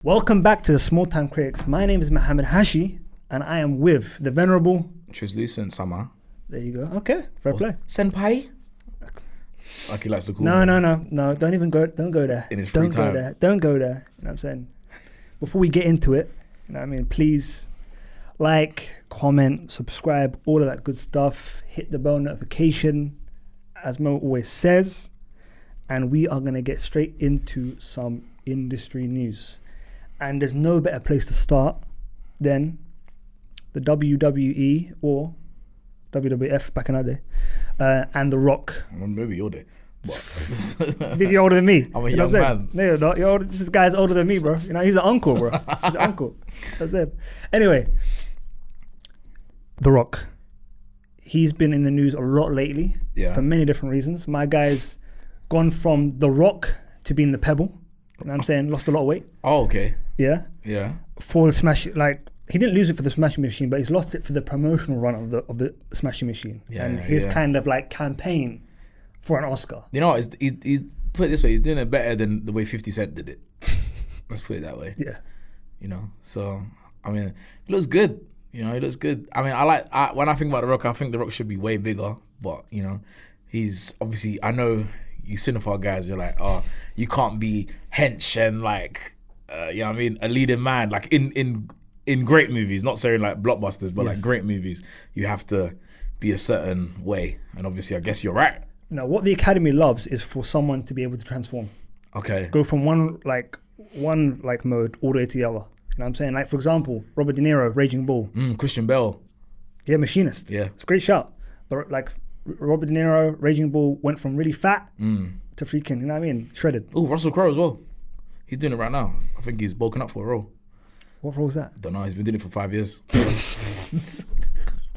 Welcome back to the Small Time Critics. My name is Mohammed Hashi, and I am with the venerable TRIZLUCENT summer. There you go. Okay, fair play. Senpai. Like he likes to call No. me. Don't even go. Don't go there. In his free Don't go time. there. Don't go there. You know what I'm saying? Before we get into it, you know what I mean? Please like, comment, subscribe, all of that good stuff. Hit the bell notification, as Mo always says. And we are gonna get straight into some industry news. And there's no better place to start than the WWE or WWF back in that day, and The Rock. Well, maybe you're there. You're older than me. I'm a You know young what I'm saying? man. No, you're not. You're older. This guy's older than me, bro. You know, he's an uncle, bro. He's an uncle. That's it. Anyway, The Rock. He's been in the news a lot lately for many different reasons. My guy's gone from The Rock to being the Pebble. You know what I'm saying? Lost a lot of weight. Oh, okay. Yeah. Yeah. For the Smash, like he didn't lose it for the Smashing Machine, but he's lost it for the promotional run of the Smashing Machine and his kind of like campaign for an Oscar. You know, he's put it this way, he's doing it better than the way 50 Cent did it. Let's put it that way. Yeah. You know, so I mean, he looks good. You know, he looks good. I mean, when I think about The Rock, I think The Rock should be way bigger. But you know, he's obviously. I know you cinephile guys. You're like, oh, you can't be hench and like, you know what I mean, a leading man. Like in great movies, not saying like blockbusters, but like great movies, you have to be a certain way. And obviously, I guess you're right. No, what the Academy loves is for someone to be able to transform. Okay. Go from one mode all the way to the other. You know what I'm saying? Like for example, Robert De Niro, Raging Bull. Christian Bale. Yeah, Machinist. Yeah. It's a great shout. But like Robert De Niro, Raging Bull went from really fat to freaking, you know what I mean, shredded. Oh, Russell Crowe as well. He's doing it right now. I think he's bulking up for a role. What role was that? Don't know. He's been doing it for 5 years.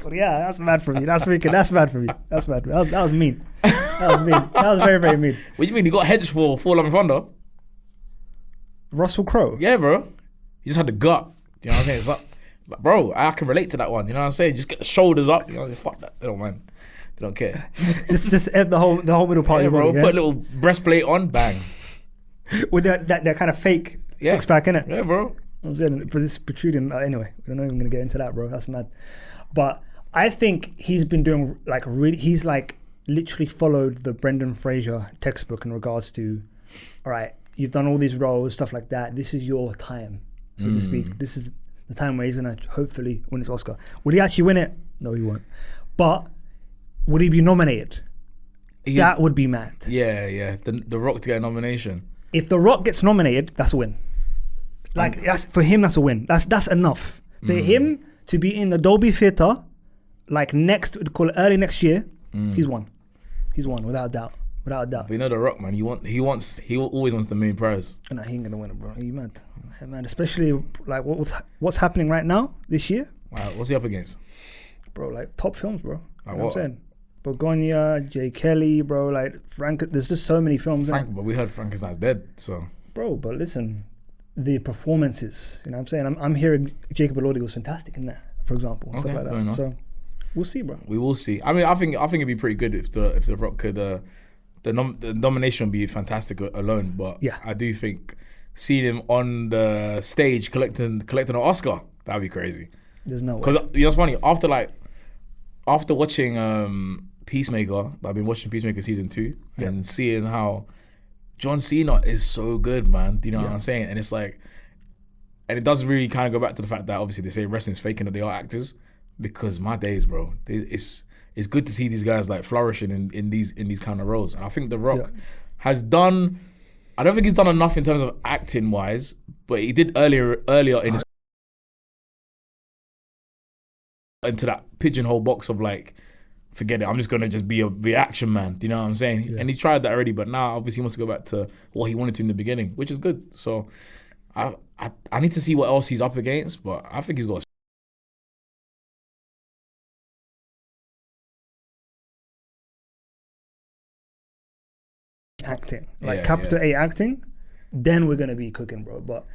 Well, yeah, that's mad for me. That's mad for me. That was mean. That was mean. That was very, very mean. What do you mean? He got hedged for Fall Love and Thunder? Russell Crowe? Yeah, bro. He just had the gut. Do you know what I'm saying? It's like, bro, I can relate to that one. You know what I'm saying? Just get the shoulders up. You know, fuck that. They don't mind. They don't care. This is the whole middle part Yeah, of your bro. body, Put a little breastplate on. Bang. With that kind of fake six pack in it. Yeah, bro. I'm saying, but this protruding. Anyway, we're not even gonna get into that, bro. That's mad. But I think he's been doing like really. He's like literally followed the Brendan Fraser textbook in regards to, all right, you've done all these roles, stuff like that. This is your time, so to speak. This is the time where he's gonna hopefully win his Oscar. Will he actually win it? No, he won't. But would he be nominated? That would be mad. Yeah. The Rock to get a nomination. If The Rock gets nominated, that's a win. Like that's, for him, that's a win. That's enough for him to be in the Dolby Theatre, like early next year. He's won. He's won without a doubt. But you know The Rock, man. He always wants the main prize. No, he ain't gonna win it, bro. Are you mad? Hey, man, especially like what's happening right now this year. Wow, what's he up against? Bro, like top films, bro. Like you know what? I'm saying? Begonia, J. Kelly, bro. Like there's just so many films. But we heard Frankenstein's dead, so. Bro, but listen, the performances. You know what I'm saying? I'm hearing Jacob Elordi was fantastic in that, for example. Okay, stuff like fair that. enough. So we'll see, bro. We will see. I mean, I think it'd be pretty good if the Rock could. The nomination would be fantastic alone, but I do think seeing him on the stage collecting an Oscar, that'd be crazy. There's no way. Because you know, it's funny, after watching Peacemaker, I've been watching Peacemaker season 2 and seeing how John Cena is so good, man. Do you know what I'm saying? And it's like, and it does really kind of go back to the fact that obviously they say wrestling's fake and that they are actors. Because my days, bro, it's good to see these guys like flourishing in these kind of roles. And I think The Rock has done. I don't think he's done enough in terms of acting wise, but he did earlier in his into that pigeonhole box of like, forget it, I'm just gonna be a reaction man. Do you know what I'm saying? Yeah. And he tried that already, but now obviously he wants to go back to what he wanted to in the beginning, which is good. So I need to see what else he's up against, but I think he's got. Acting, like capital A acting, then we're gonna be cooking, bro. But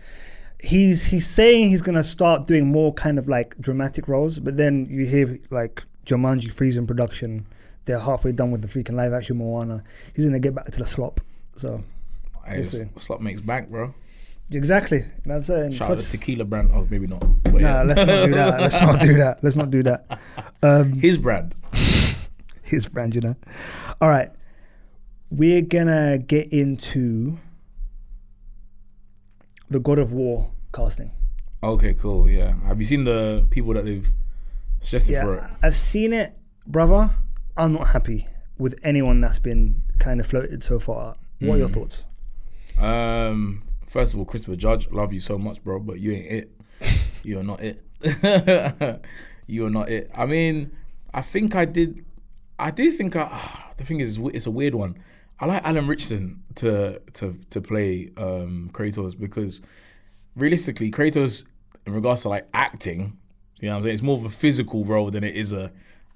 he's saying he's gonna start doing more kind of like dramatic roles, but then you hear like Jumanji freezing production, they're halfway done with the freaking live action Moana. He's gonna get back to the slop. So Slop makes bank, bro. Exactly. You know what I'm saying? Shout out to tequila brand. Oh, maybe not. But Nah, let's not do that. Let's not do that. Let's not do that. His brand. His brand, you know. All right. We're gonna get into the God of War casting. Okay, cool. Yeah. Have you seen the people that they've suggested for it? I've seen it, brother. I'm not happy with anyone that's been kind of floated so far. What are your thoughts? First of all, Christopher Judge, love you so much, bro, but you ain't it. You're not it. You're not it. I mean, I think I did. I do think the thing is, it's a weird one. I like Alan Richardson to play Kratos, because realistically, Kratos, in regards to like acting, you know what I'm saying, it's more of a physical role than it is a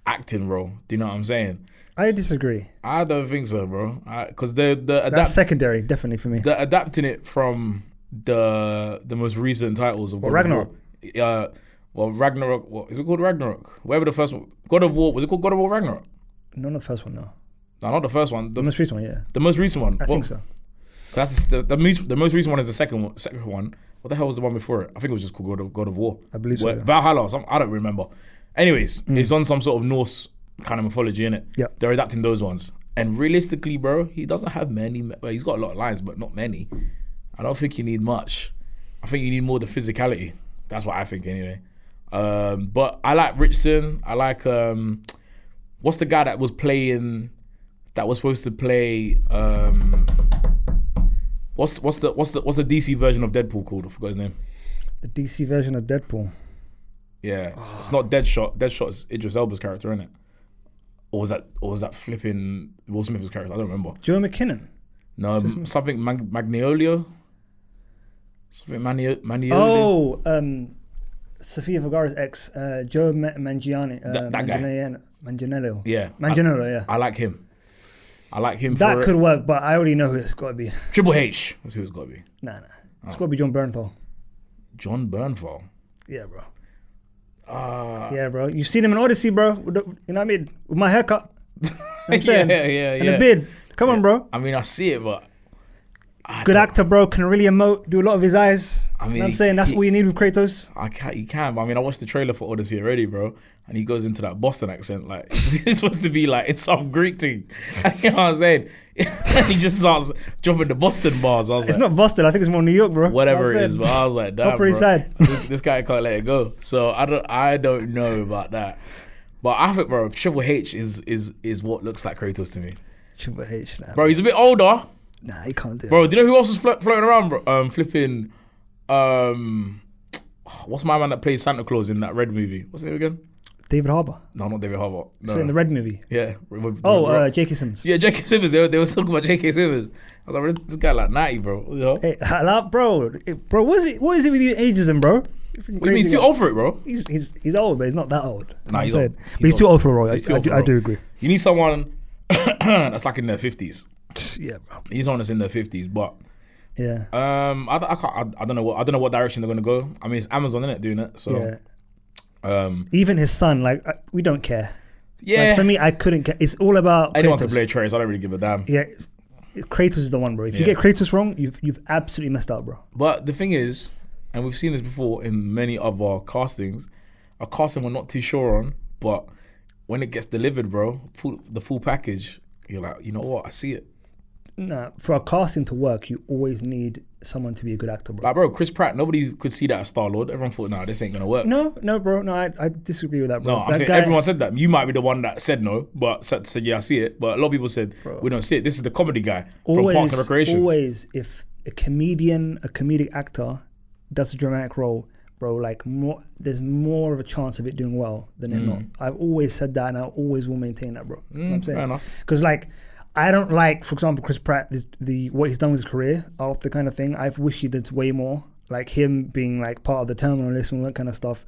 acting role. Do you know what I'm saying? I disagree. I don't think so, bro. Because that's secondary, definitely for me. They're adapting it from the most recent titles of God Ragnarok. of War. Well, Ragnarok. What is it called? Ragnarok. Whatever the first one. God of War. Was it called God of War Ragnarok? Not the first one, no. No, not the first one. The most recent one, yeah. The most recent one. I think so. That's the most recent one is the second one. What the hell was the one before it? I think it was just called God of War. I believe so. Yeah. Valhalla or something. I don't remember. Anyways, it's on some sort of Norse kind of mythology, innit? Yeah. They're adapting those ones. And realistically, bro, he doesn't have many. Well, he's got a lot of lines, but not many. I don't think you need much. I think you need more the physicality. That's what I think, anyway. But I like Richardson. I like what's the guy that was supposed to play what's the DC version of Deadpool called? I forgot his name. The DC version of Deadpool. Yeah. It's not Deadshot. Deadshot is Idris Elba's character, isn't it? Or was that flipping Will Smith's character? I don't remember. Joe McKinnon. No, something Magnolia. Something Maniolia. Oh, Sofia Vergara's ex, Joe Manganiello. That guy. Manganiello. Yeah. Manganiello, yeah. I like him. That could work, but I already know who it's got to be. Triple H. That's who it's got to be. Nah. It's got to be John Bernthal. John Bernthal? Yeah, bro. Yeah, bro. You seen him in Odyssey, bro. You know what I mean? With my haircut. You know what I'm saying? Yeah. And the beard. Come on, bro. I mean, I see it, but... Good actor, bro. Can really emote, do a lot of his eyes. I mean, you know what I'm saying? That's all you need with Kratos. He can, but I mean, I watched the trailer for Odyssey already, bro. And he goes into that Boston accent. Like, it's supposed to be like, it's some Greek thing. You know what I'm saying? He just starts dropping the Boston bars. I was it's not Boston. I think it's more New York, bro. Whatever it is, but I was like, damn, Upper East Side. This guy can't let it go. So I don't know about that. But I think, bro, Triple H is what looks like Kratos to me. Triple H, nah, bro. He's a bit older. Nah, he can't do it. Bro, do you know who else was floating around, bro? Flipping, what's my man that played Santa Claus in that Red movie? What's his name again? David Harbour. No, not David Harbour. No. So in the Red movie? Yeah. J.K. Simmons. Yeah, J.K. Simmons. They were talking about J.K. Simmons. I was like, this guy like 90, bro. You know? Hey, bro, what is it with you ageism, bro? What do you mean? He's too old for it, bro. He's old, but he's not that old. Nah, he's old. But he's too old for a role. I do agree. You need someone that's like in their 50s. Yeah, bro. He's on us in their 50s, but yeah. I don't know what direction they're gonna go. I mean, it's Amazon, isn't it, doing it? So yeah. Even his son, like, we don't care. Yeah. Like, for me, I couldn't care. It's all about anyone Kratos. can play Trace. I don't really give a damn. Yeah. Kratos is the one, bro. If you get Kratos wrong, you've absolutely messed up, bro. But the thing is, and we've seen this before in many of our castings, a casting we're not too sure on, but when it gets delivered, bro, the full package, you're like, you know what? I see it. Nah, for a casting to work, you always need someone to be a good actor, bro. Like, bro, Chris Pratt, nobody could see that as Star-Lord. Everyone thought, nah, this ain't gonna work. No, bro. No, I disagree with that, bro. No, I'm saying everyone said that. You might be the one that said no, but said yeah, I see it. But a lot of people said, bro, we don't see it. This is the comedy guy from Parks and Recreation. Always, if a comedic actor does a dramatic role, bro, like there's more of a chance of it doing well than it not. I've always said that, and I always will maintain that, bro. You know what I'm saying? Fair enough. Because, like, I don't like, for example, Chris Pratt, what he's done with his career, after kind of thing. I wish he did way more. Like him being like part of the terminal list and all that kind of stuff.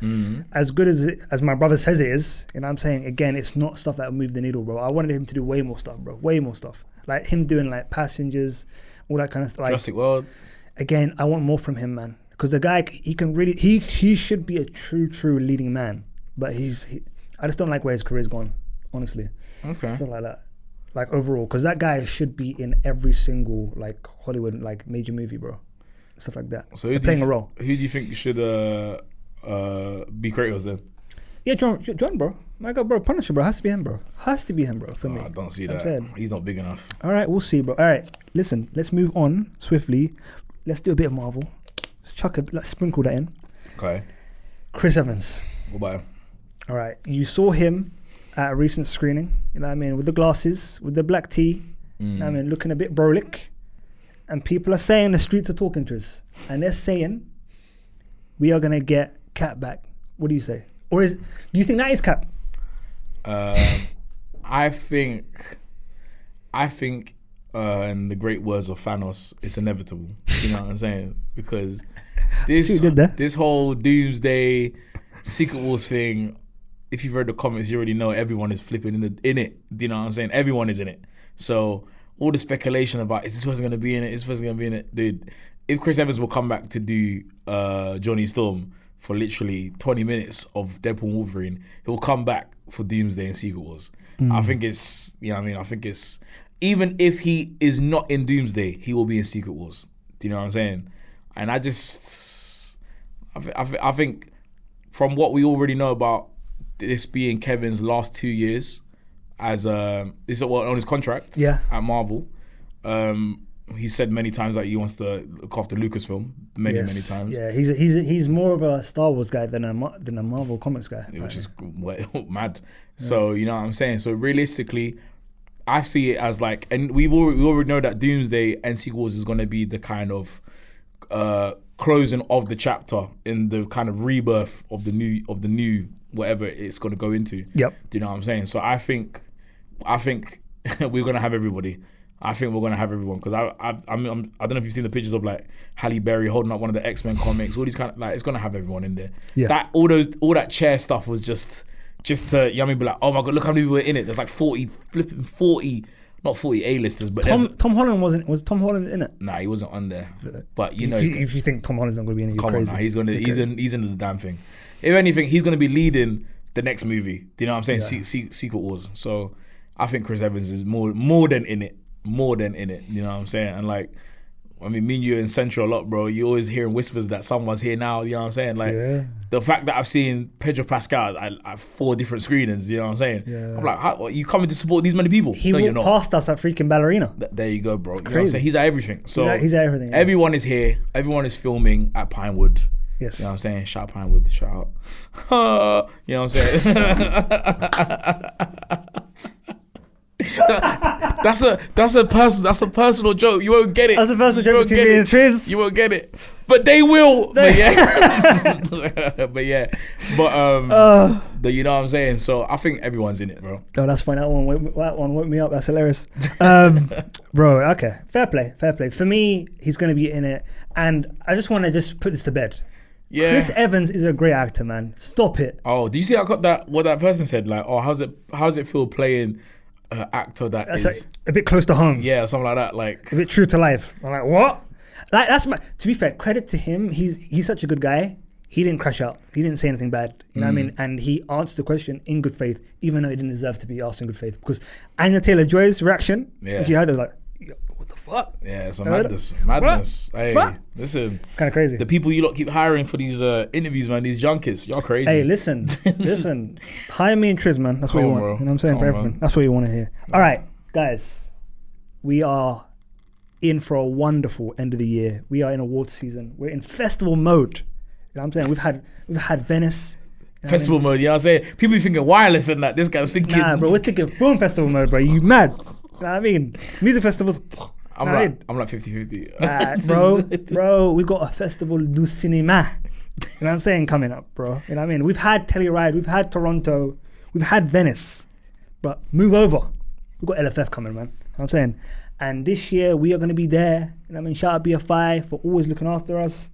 As good as my brother says it is, and I'm saying, again, it's not stuff that will move the needle, bro. I wanted him to do way more stuff, bro. Way more stuff. Like him doing like Passengers, all that kind of stuff. Like, Jurassic World. Again, I want more from him, man. Because the guy, he can really, he should be a true leading man. But I just don't like where his career's gone, honestly. Okay. Stuff like that. Like overall, because that guy should be in every single like Hollywood like major movie, bro. stuff like that. So they're playing a role. Who do you think should be Kratos then? Yeah, John, bro. My God, bro, Punisher, bro. Has to be him, bro. Has to be him, bro, for me. I don't see that. Saying. He's not big enough. All right, we'll see, bro. All right, listen, let's move on swiftly. Let's do a bit of Marvel. Let's sprinkle that in. Okay. Chris Evans. What about him? All right, you saw him at a recent screening, you know what I mean, with the glasses, with the black tee, you know what I mean, looking a bit brolic. And people are saying the streets are talking to us. And they're saying we are going to get Cap back. What do you say? Do you think that is Cap? I think in the great words of Thanos, it's inevitable. You know what I'm saying? Because this whole Doomsday Secret Wars thing, if you've read the comments, you already know everyone is flipping in it. Do you know what I'm saying? Everyone is in it. So all the speculation about is this person going to be in it? Is this person going to be in it? Dude, if Chris Evans will come back to do Johnny Storm for literally 20 minutes of Deadpool and Wolverine, he'll come back for Doomsday and Secret Wars. I think it's, you know what I mean? I think it's, even if he is not in Doomsday, he will be in Secret Wars. Do you know what I'm saying? And I think from what we already know about this being Kevin's last 2 years as this is on his contract at Marvel. He said many times that he wants to look after Lucasfilm many times. Yeah, he's more of a Star Wars guy than a Marvel Comics guy, which is mad. Yeah. So you know what I'm saying. So realistically, I see it as like, and we already know that Doomsday and Secret Wars is going to be the kind of closing of the chapter in the kind of rebirth of the new whatever it's going to go into. Yep. Do you know what I'm saying? So I think we're going to have everybody. I think we're going to have everyone, because I don't know if you've seen the pictures of like Halle Berry holding up one of the X-Men comics, all these kind of, like, it's going to have everyone in there. Yeah. That all that chair stuff was just to, you know what I mean, be like, oh my God, look how many people were in it. There's like 40, not 40 A-listers, but Tom Holland was Tom Holland in it? Nah, he wasn't on there. But if you think Tom Holland's not going to be in it, come on, nah, he's into the damn thing. If anything, he's going to be leading the next movie. Do you know what I'm saying? Yeah. Secret Wars. So I think Chris Evans is more than in it. More than in it, you know what I'm saying? And like, I mean, me and you in Central a lot, bro. You always hearing whispers that someone's here now, you know what I'm saying? Like, the fact that I've seen Pedro Pascal at 4 different screenings, you know what I'm saying? Yeah. I'm like, what, you coming to support these many people? He walked past us at freaking Ballerina. There you go, bro. You know what I'm saying? He's at everything. So he's at everything. Yeah. Everyone is here. Everyone is filming at Pinewood. Yes. You know what I'm saying? Shout out Pinewood. Shout out. You know what I'm saying? That's a personal joke. You won't get it. That's a personal joke between me and Triz. You won't get it, but they will. But yeah, but you know what I'm saying. So I think everyone's in it, bro. Oh, that's fine. That one woke me up. That's hilarious, bro. Okay, fair play. For me, he's going to be in it, and I just want to put this to bed. Yeah. Chris Evans is a great actor, man. Stop it. Oh, do you see? I got what that person said. Like, oh, how's it feel playing actor that's like a bit close to home, something like that, like a bit true to life. I'm like, what? Like, to be fair, credit to him, he's such a good guy. He didn't crash out, he didn't say anything bad, you know what I mean, and he answered the question in good faith, even though he didn't deserve to be asked in good faith. Because Anya Taylor-Joy's reaction, if you heard it, like, what the fuck? Yeah, it's a madness. Hey, what? Listen, kind of crazy. The people you lot keep hiring for these interviews, man, these junkets, y'all crazy. Hey, listen, hire me and Triz, man. That's what you want. Bro. You know what I'm saying? For everything. That's what you want to hear. All right, guys, we are in for a wonderful end of the year. We are in awards season. We're in festival mode. You know what I'm saying? We've had Venice. Festival mode, you know what I'm saying? People be thinking wireless and that. This guy's thinking. Nah, bro, we're thinking film festival mode, bro. You mad? You know what I mean? Music festivals. I'm like 50-50. Bro, we got a Festival du Cinéma. You know what I'm saying? Coming up, bro. You know what I mean? We've had Telluride, we've had Toronto, we've had Venice. But move over. We've got LFF coming, man. You know what I'm saying? And this year we are going to be there. You know what I mean? Shout out BFI for always looking after us.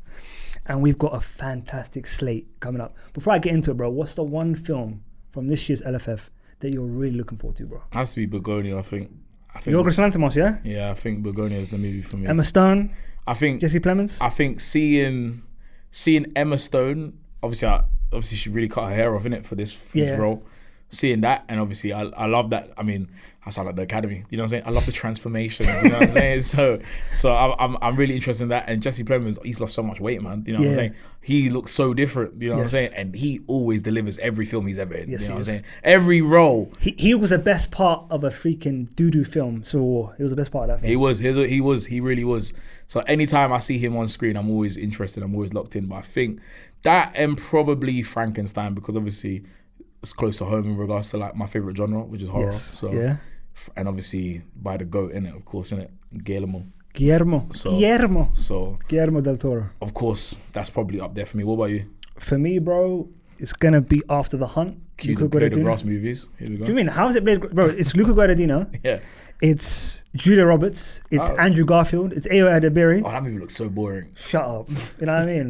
And we've got a fantastic slate coming up. Before I get into it, bro, what's the one film from this year's LFF that you're really looking forward to, bro? Has to be Begonia, I think. Yorgos Lanthimos, yeah? Yeah, I think Begonia is the movie for me. Emma Stone. I think Jesse Plemons. I think seeing Emma Stone, obviously she really cut her hair off in it for this role. seeing that, and obviously I love that. I mean, I sound like the Academy. You know what I'm saying? I love the transformation. You know what I'm saying? So I'm really interested in that. And Jesse Plemons, he's lost so much weight, man. You know what I'm saying? He looks so different. You know what I'm saying? And he always delivers every film he's ever in. Yes, you know what I'm saying? Every role. He was the best part of a freaking doo-doo film, Civil War. He was the best part of that film. He really was. So anytime I see him on screen, I'm always interested. I'm always locked in. But I think that and probably Frankenstein, because obviously it's close to home in regards to like my favorite genre, which is horror. Yes. So and obviously by the GOAT in it, of course, in it, Guillermo del Toro. Of course, that's probably up there for me. What about you? For me, bro, it's gonna be After the Hunt. Cue the Blade of Grass movies. Here we go. What do you mean? How is it Blade? Bro, it's Luca Guadagnino. Yeah. It's Julia Roberts. It's Andrew Garfield. It's Ayo Edebiri. Oh, that movie looks so boring. Shut up. You know what I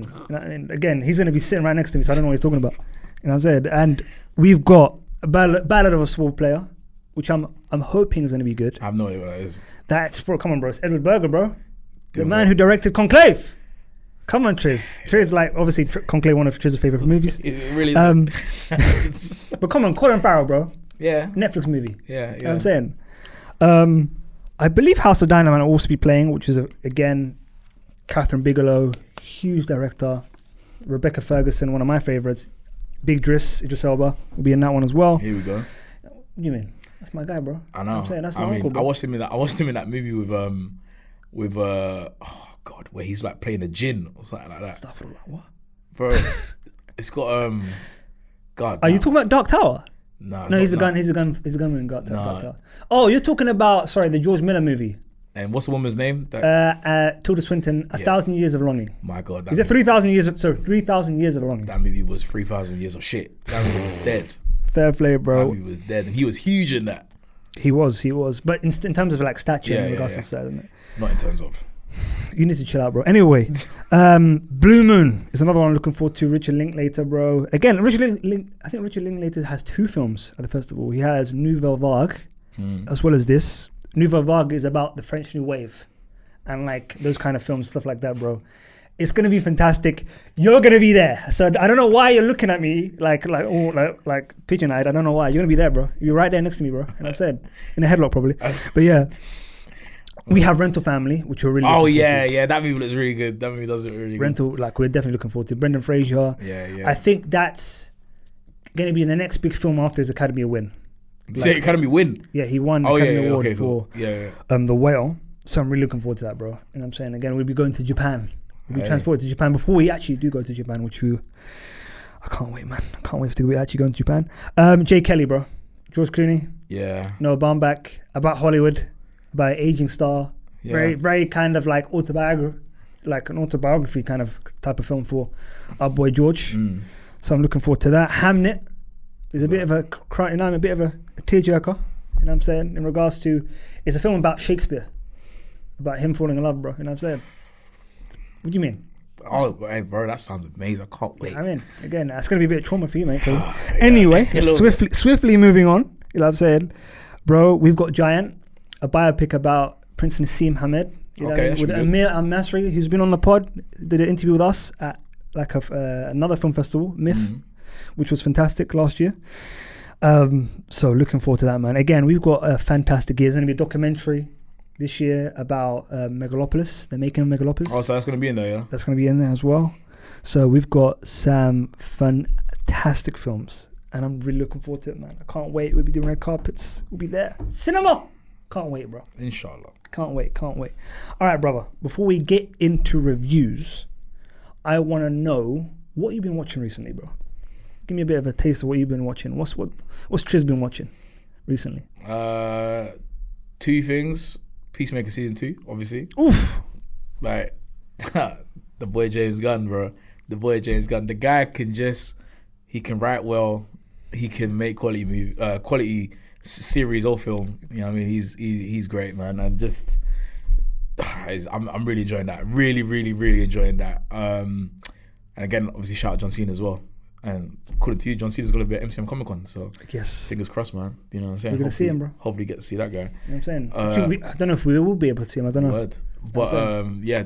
mean? Again, he's gonna be sitting right next to me, so I don't know what he's talking about. You know what I'm saying? And we've got a Ballad of a Small Player, which I'm hoping is going to be good. I have no idea what that is. That's, bro, come on, bro. It's Edward Berger, bro. The man who directed Conclave. Come on, Triz. Triz, like, obviously, Conclave, one of Triz's favorite movies. It really is. But come on, Colin Farrell, bro. Yeah. Netflix movie. Yeah. You know what I'm saying? I believe House of Dynamite will also be playing, which is, again, Catherine Bigelow, huge director. Rebecca Ferguson, one of my favorites. Big Idris Elba will be in that one as well. Here we go. What do you mean? That's my guy, bro. I know. I'm saying that's my uncle, bro. I watched him in that movie with oh god, where he's like playing a djinn or something like that. Stuff like what? Bro, it's got God. Are you talking about Dark Tower? No, he's a gunman in Dark Tower. Oh, you're talking about the George Miller movie. And what's the woman's name? Tilda Swinton, 1,000 Years of Longing. My God. Is it 3,000 years of 3,000 years of longing? That movie was 3,000 years of shit. That movie was dead. Fair play, bro. That movie was dead. And he was huge in that. He was. But in terms of like stature in regards to that, isn't it? Not in terms of. You need to chill out, bro. Anyway, Blue Moon is another one I'm looking forward to. Richard Linklater, bro. Again, I think Richard Linklater has 2 films at the festival. He has Nouvelle Vague, as well as this. Nouvelle Vague is about the French New Wave and like those kind of films, stuff like that, bro. It's gonna be fantastic. You're gonna be there. So I don't know why you're looking at me like pigeon-eyed. I don't know why. You're gonna be there, bro. You're right there next to me, bro. And I'm saying in a headlock probably. But yeah. We have Rental Family, which we're really looking forward to. That movie looks really good. That movie does look really good. Rental, like we're definitely looking forward to. Brendan Fraser. Yeah. I think that's gonna be the next big film after his Academy win. Say Academy win? Yeah, he won the Academy Award for The Whale. So I'm really looking forward to that, bro. You know what I'm saying? Again, we'll be going to Japan. We'll be transported to Japan before we actually do go to Japan, I can't wait, man. I can't wait to actually go to Japan. Jay Kelly, bro. George Clooney. Yeah. Noah Baumbach. About Hollywood. About an aging star. Yeah. Very, very kind of like an autobiography kind of type of film for our boy George. So I'm looking forward to that. Hamnet is a bit of a tearjerker, you know what I'm saying, in regards to, it's a film about Shakespeare, about him falling in love, bro, you know what I'm saying. What do you mean? Oh, hey, bro, that sounds amazing. I can't wait. I mean, again, that's going to be a bit of trauma for you, mate. Anyway, swiftly moving on, you know what I'm saying, bro, we've got Giant, a biopic about Prince Nassim Hamed, you know, with Amir Al-Masri, who's been on the pod, did an interview with us at like another film festival, MIF, which was fantastic last year. So looking forward to that, man. Again, we've got a fantastic year. There's going to be a documentary this year about Megalopolis. They're making Megalopolis. Oh, so that's going to be in there, yeah? That's going to be in there as well. So we've got some fantastic films, and I'm really looking forward to it, man. I can't wait. We'll be doing red carpets. We'll be there. Cinema! Can't wait, bro. Inshallah. Can't wait. All right, brother. Before we get into reviews, I want to know what you've been watching recently, bro. Give me a bit of a taste of what you've been watching. What's Triz been watching recently? 2 things. Peacemaker season 2, obviously. Oof. Like the boy James Gunn, bro. The boy James Gunn. The guy he can write well. He can make quality series or film. You know what I mean? He's great, man. And just I'm really enjoying that. Really, really, really enjoying that. And again, obviously shout out John Cena as well. And according to you, John Cena's going to be at MCM Comic Con, so yes, fingers crossed, man. You know what I'm saying? We're going to see him, bro. Hopefully get to see that guy. You know what I'm saying? I don't know if we will be able to see him. I don't know. But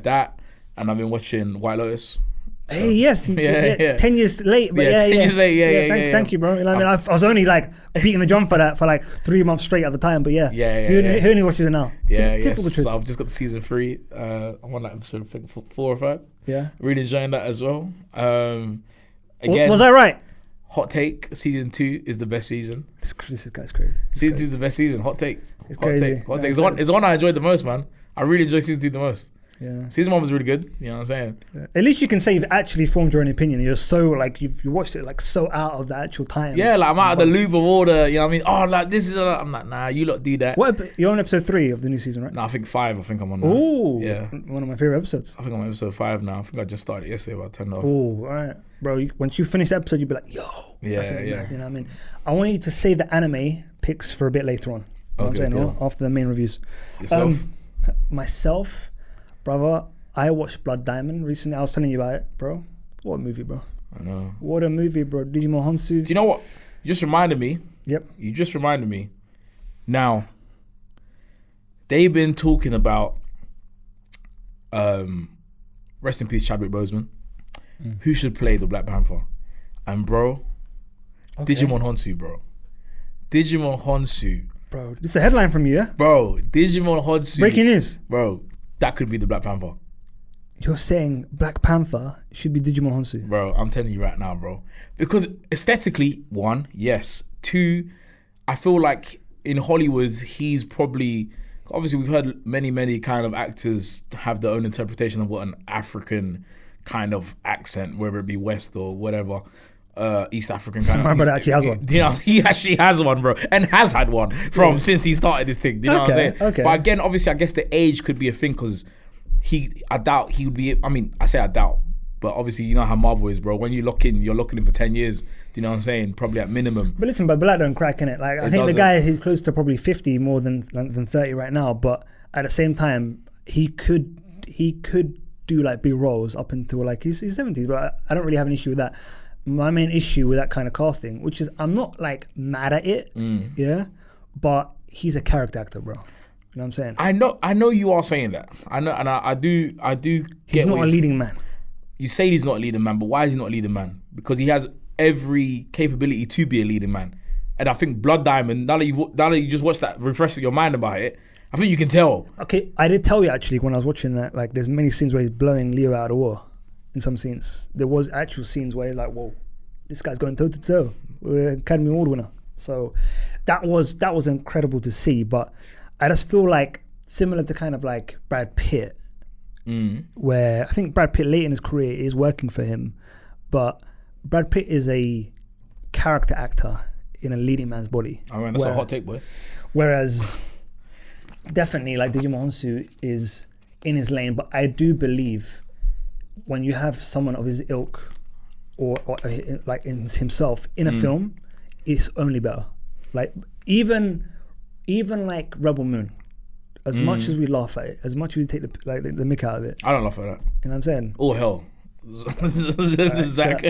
that, and I've been watching White Lotus. Hey, yes, Yeah. 10 years late, but 10 years late, yeah. Thank you, bro. You know what I mean? I was only like beating the drum for that for like 3 months straight at the time, but yeah. Who only watches it now? Typical So I've just got season 3. I'm on like episode I think 4 or 5. Yeah. Really enjoying that as well. Again, was I right? Hot take, season 2 is the best season. This guy's crazy. Season 2 is the best season. Hot take. It's Hot crazy. take. Hot take. It's the one I enjoyed the most, man. I really enjoyed season 2 the most. Yeah. Season 1 was really good. You know what I'm saying? Yeah. At least you can say you've actually formed your own opinion. You're so like you watched it like so out of the actual time. Yeah, like I'm out of the loop of all the, you know what I mean? Oh, like this is, I'm like, nah, you lot do that. You're on episode 3 of the new season, right? No, I think 5. I think I'm on now. Oh, yeah. One of my favorite episodes. I think I'm on episode 5 now. I think I just started yesterday, about 10 off. Oh, all right, bro. Once you finish the episode, you'll be like, yo. Yeah. You know what I mean? I want you to save the anime picks for a bit later on. You know what I'm saying? Cool. Yeah? After the main reviews. Yourself? Myself, brother, I watched Blood Diamond recently. I was telling you about it, bro. What a movie, bro. I know. What a movie, bro. Digimon Honsu. Do you know what? You just reminded me. Yep. You just reminded me. Now, they've been talking about, rest in peace, Chadwick Boseman, who should play the Black Panther. And bro, Digimon Honsu, bro. Digimon Honsu. Bro, this is a headline from you, yeah? Bro, Digimon Honsu. Breaking news. Bro, that could be the Black Panther. You're saying Black Panther should be Digimon Honsu? Bro, I'm telling you right now, bro. Because aesthetically, 1, yes. 2, I feel like in Hollywood, he's probably... Obviously, we've heard many kind of actors have their own interpretation of what an African kind of accent, whether it be West or whatever, East African kind of... My brother actually has one. You know, he actually has one, bro. And has had one since he started this thing. Do you know what I'm saying? Okay. But again, obviously, I guess the age could be a thing because... I doubt he would be. I mean, I say I doubt, but obviously you know how Marvel is, bro. When you're locking in for 10 years. Do you know what I'm saying? Probably at minimum. But listen, but Black don't crack in it. Like I think the guy he's close to probably 50 more than 30 right now. But at the same time, he could do like big roles up until like he's 70s. But I don't really have an issue with that. My main issue with that kind of casting, which is I'm not like mad at it, yeah, but he's a character actor, bro. You know what I'm saying? I know you are saying that. I know, and I do. He's not a leading man. You say he's not a leading man, but why is he not a leading man? Because he has every capability to be a leading man. And I think Blood Diamond. Now that you just watched that, refresh your mind about it. I think you can tell. Okay, I did tell you actually when I was watching that. Like, there's many scenes where he's blowing Leo out of the water. In some scenes, there was actual scenes where he's like, "Whoa, this guy's going toe to toe with an Academy Award winner." So that was incredible to see, but. I just feel like similar to kind of like Brad Pitt, where I think Brad Pitt late in his career is working for him, but Brad Pitt is a character actor in a leading man's body. I mean, that's a hot take, boy. Whereas definitely like Digimon Honsu is in his lane, but I do believe when you have someone of his ilk or like in himself in a film, it's only better. Like even like Rebel Moon, as much as we laugh at it, as much as we take the mick out of it. I don't laugh at that. You know what I'm saying? Oh hell. Zach.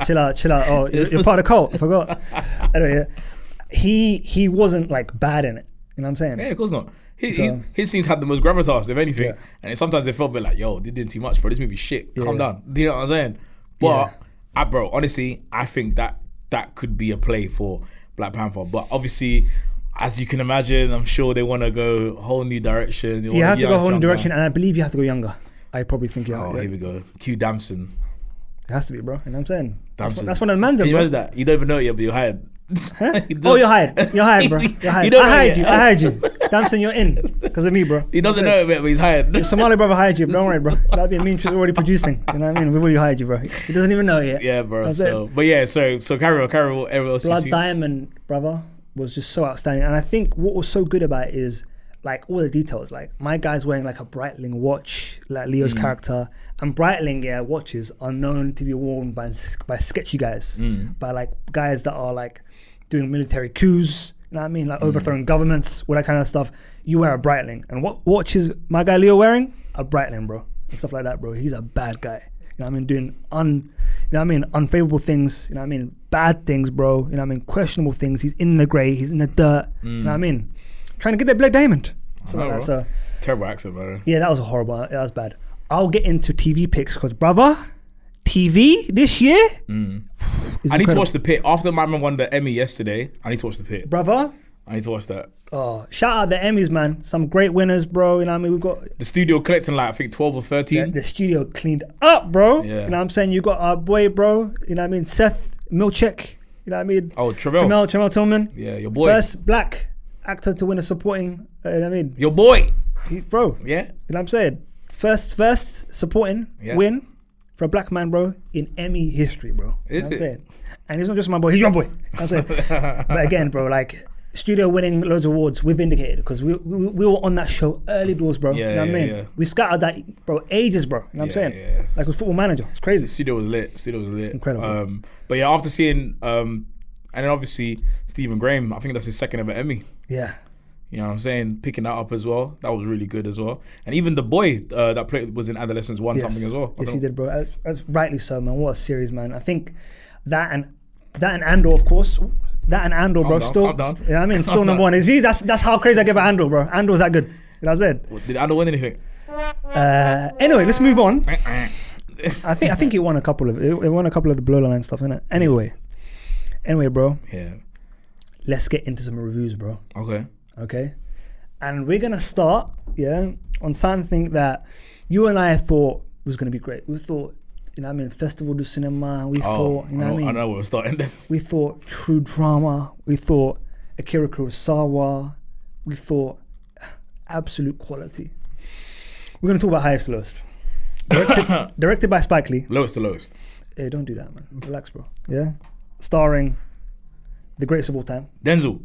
Chill out. Oh, you're part of the cult. I forgot. Anyway, he wasn't like bad in it. You know what I'm saying? Yeah, of course not. His scenes had the most gravitas, if anything. And sometimes they felt a bit like, yo, they're doing too much, bro. This movie's shit. Calm down. Do you know what I'm saying? But, bro, honestly, I think that could be a play for Black Panther. But obviously, as you can imagine, I'm sure they want to go a whole new direction. You have to go a whole new direction, and I believe you have to go younger. I probably think you have. Oh, here we go. Q Damson. It has to be, bro. You know what I'm saying? Damson. That's one of the man. Can you imagine that? You don't even know it yet, but you're hired. Huh? Oh, you're hired. You're hired, bro. You're hired. I hired you. Damson, you're in because of me, bro. He doesn't know it yet, but he's hired. Your Somali brother hired you. Don't worry, bro. That'd be a meme she's already producing. You know what I mean? We've already hired you, bro. He doesn't even know it yet. Yeah, bro. So carry on. Everyone else. Blood Diamond, brother, was just so outstanding. And I think what was so good about it is like all the details. Like my guy's wearing like a Breitling watch, like Leo's character. And Breitling, watches are known to be worn by sketchy guys, by like guys that are like doing military coups. You know what I mean? Like overthrowing governments, all that kind of stuff. You wear a Breitling, and what watch is my guy Leo wearing? A Breitling, bro, and stuff like that, bro. He's a bad guy. You know what I mean? Doing unfavorable things. You know what I mean? Bad things, bro. You know what I mean? Questionable things. He's in the grey. He's in the dirt. You know what I mean? Trying to get that Black Diamond. So terrible accent, bro. Yeah, that was horrible. That was bad. I'll get into TV picks because, brother, TV this year. I need to watch The Pit. After my man won the Emmy yesterday, I need to watch The Pit. Brother. I need to watch that. Oh, shout out the Emmys, man. Some great winners, bro. You know what I mean? We've got the studio collecting like I think 12 or 13. The studio cleaned up, bro. Yeah. You know what I'm saying? You got our boy, bro. You know what I mean? Seth Milchek. You know what I mean? Oh, Tramel Tillman. Yeah, your boy. First black actor to win a supporting. You know what I mean? Your boy. Bro. Yeah. You know what I'm saying? First supporting win for a black man, bro, in Emmy history, bro. Is you know it? I'm saying? And he's not just my boy, he's your boy. You know what I'm saying? But again, bro, like, studio winning loads of awards, we've vindicated because we were on that show early doors, bro. You know what I mean? Yeah. We scattered that, bro, ages, bro. You know what I'm saying? Yeah. Like with Football Manager. It's crazy. The studio was lit. Incredible. But yeah, after seeing, and then obviously Stephen Graham, I think that's his second ever Emmy. Yeah. You know what I'm saying? Picking that up as well. That was really good as well. And even the boy that played was in Adolescence won something as well. Yes, he did, bro. Rightly so, man. What a series, man. I think that and Andor, of course. That and Andor, bro. Still, you know what I mean? Still number one. You see, that's how crazy I give Andor, bro. Andor's that good. You know what I'm saying? Did Andor win anything? Anyway, let's move on. I think it won a couple of the below the line stuff, innit? Anyway, bro. Yeah. Let's get into some reviews, bro. Okay. And we're gonna start, on something that you and I thought was gonna be great. We thought, you know what I mean, Festival du Cinema. We thought, you know what I mean? I know where we're starting then. We thought true drama. We thought Akira Kurosawa. We thought absolute quality. We're gonna talk about Highest to Lowest. Directed by Spike Lee. Lowest to Lowest. Hey, don't do that, man. Relax, bro. Yeah. Starring the greatest of all time. Denzel.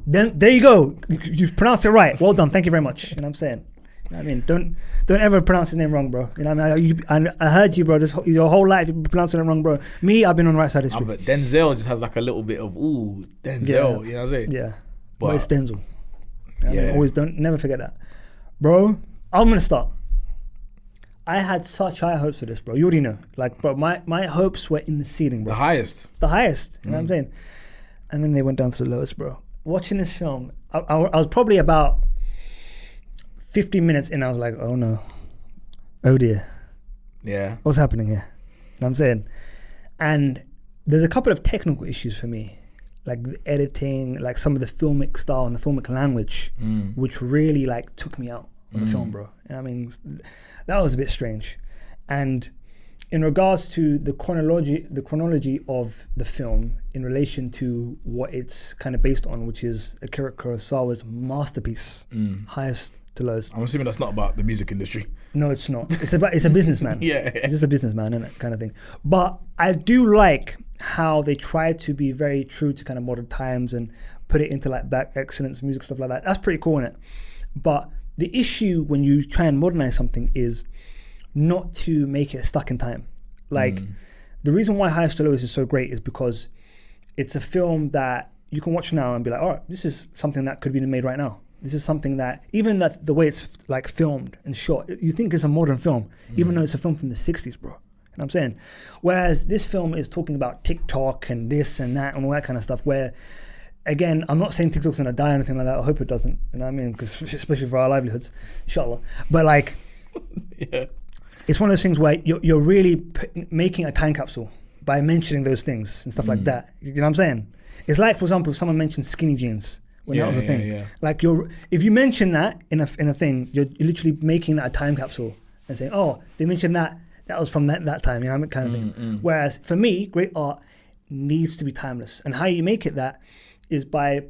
Then there you go. You've pronounced it right. Well done. Thank you very much. You know what I'm saying? You know what I mean? Don't ever pronounce his name wrong, bro. You know what I mean? I heard you, bro. Your whole life you've been pronouncing it wrong, bro. Me, I've been on the right side of history. But Denzel just has like a little bit of Denzel. You know what I'm saying? Yeah. But it's Denzel. You know yeah. I mean? Never forget that, bro. I'm gonna start. I had such high hopes for this, bro. You already know. Like, bro, my hopes were in the ceiling, bro. The highest. You know what I'm saying? And then they went down to the lowest, bro. Watching this film, I was probably about 15 minutes in. I was like, oh no, oh dear, yeah, what's happening here? You know what I'm saying? And there's a couple of technical issues for me, like the editing, like some of the filmic style and the filmic language, which really like took me out of the film, bro. And I mean, that was a bit strange. And in regards to the chronology of the film in relation to what it's kind of based on, which is Akira Kurosawa's masterpiece, Highest to Lowest. I'm assuming that's not about the music industry. No, it's not. It's a businessman. Yeah. It's just a businessman, isn't it? Kind of thing. But I do like how they try to be very true to kind of modern times and put it into like black excellence, music, stuff like that. That's pretty cool, isn't it? But the issue when you try and modernize something is not to make it stuck in time. Like, the reason why Highest to Lowest is so great is because it's a film that you can watch now and be like, all right, this is something that could be made right now. This is something that, even that the way it's like filmed and shot, you think it's a modern film, even though it's a film from the 60s, bro. You know what I'm saying? Whereas this film is talking about TikTok and this and that and all that kind of stuff where, again, I'm not saying TikTok's gonna die or anything like that. I hope it doesn't. You know what I mean? Because especially for our livelihoods, inshallah. But like, yeah. It's one of those things where you're really making a time capsule by mentioning those things and stuff like that. You know what I'm saying? It's like, for example, if someone mentioned skinny jeans when that was a thing. Yeah. Like if you mention that in a thing, you're literally making that a time capsule and saying, oh, they mentioned that was from that time. You know what I mean? Kind of thing. Whereas for me, great art needs to be timeless, and how you make it that is by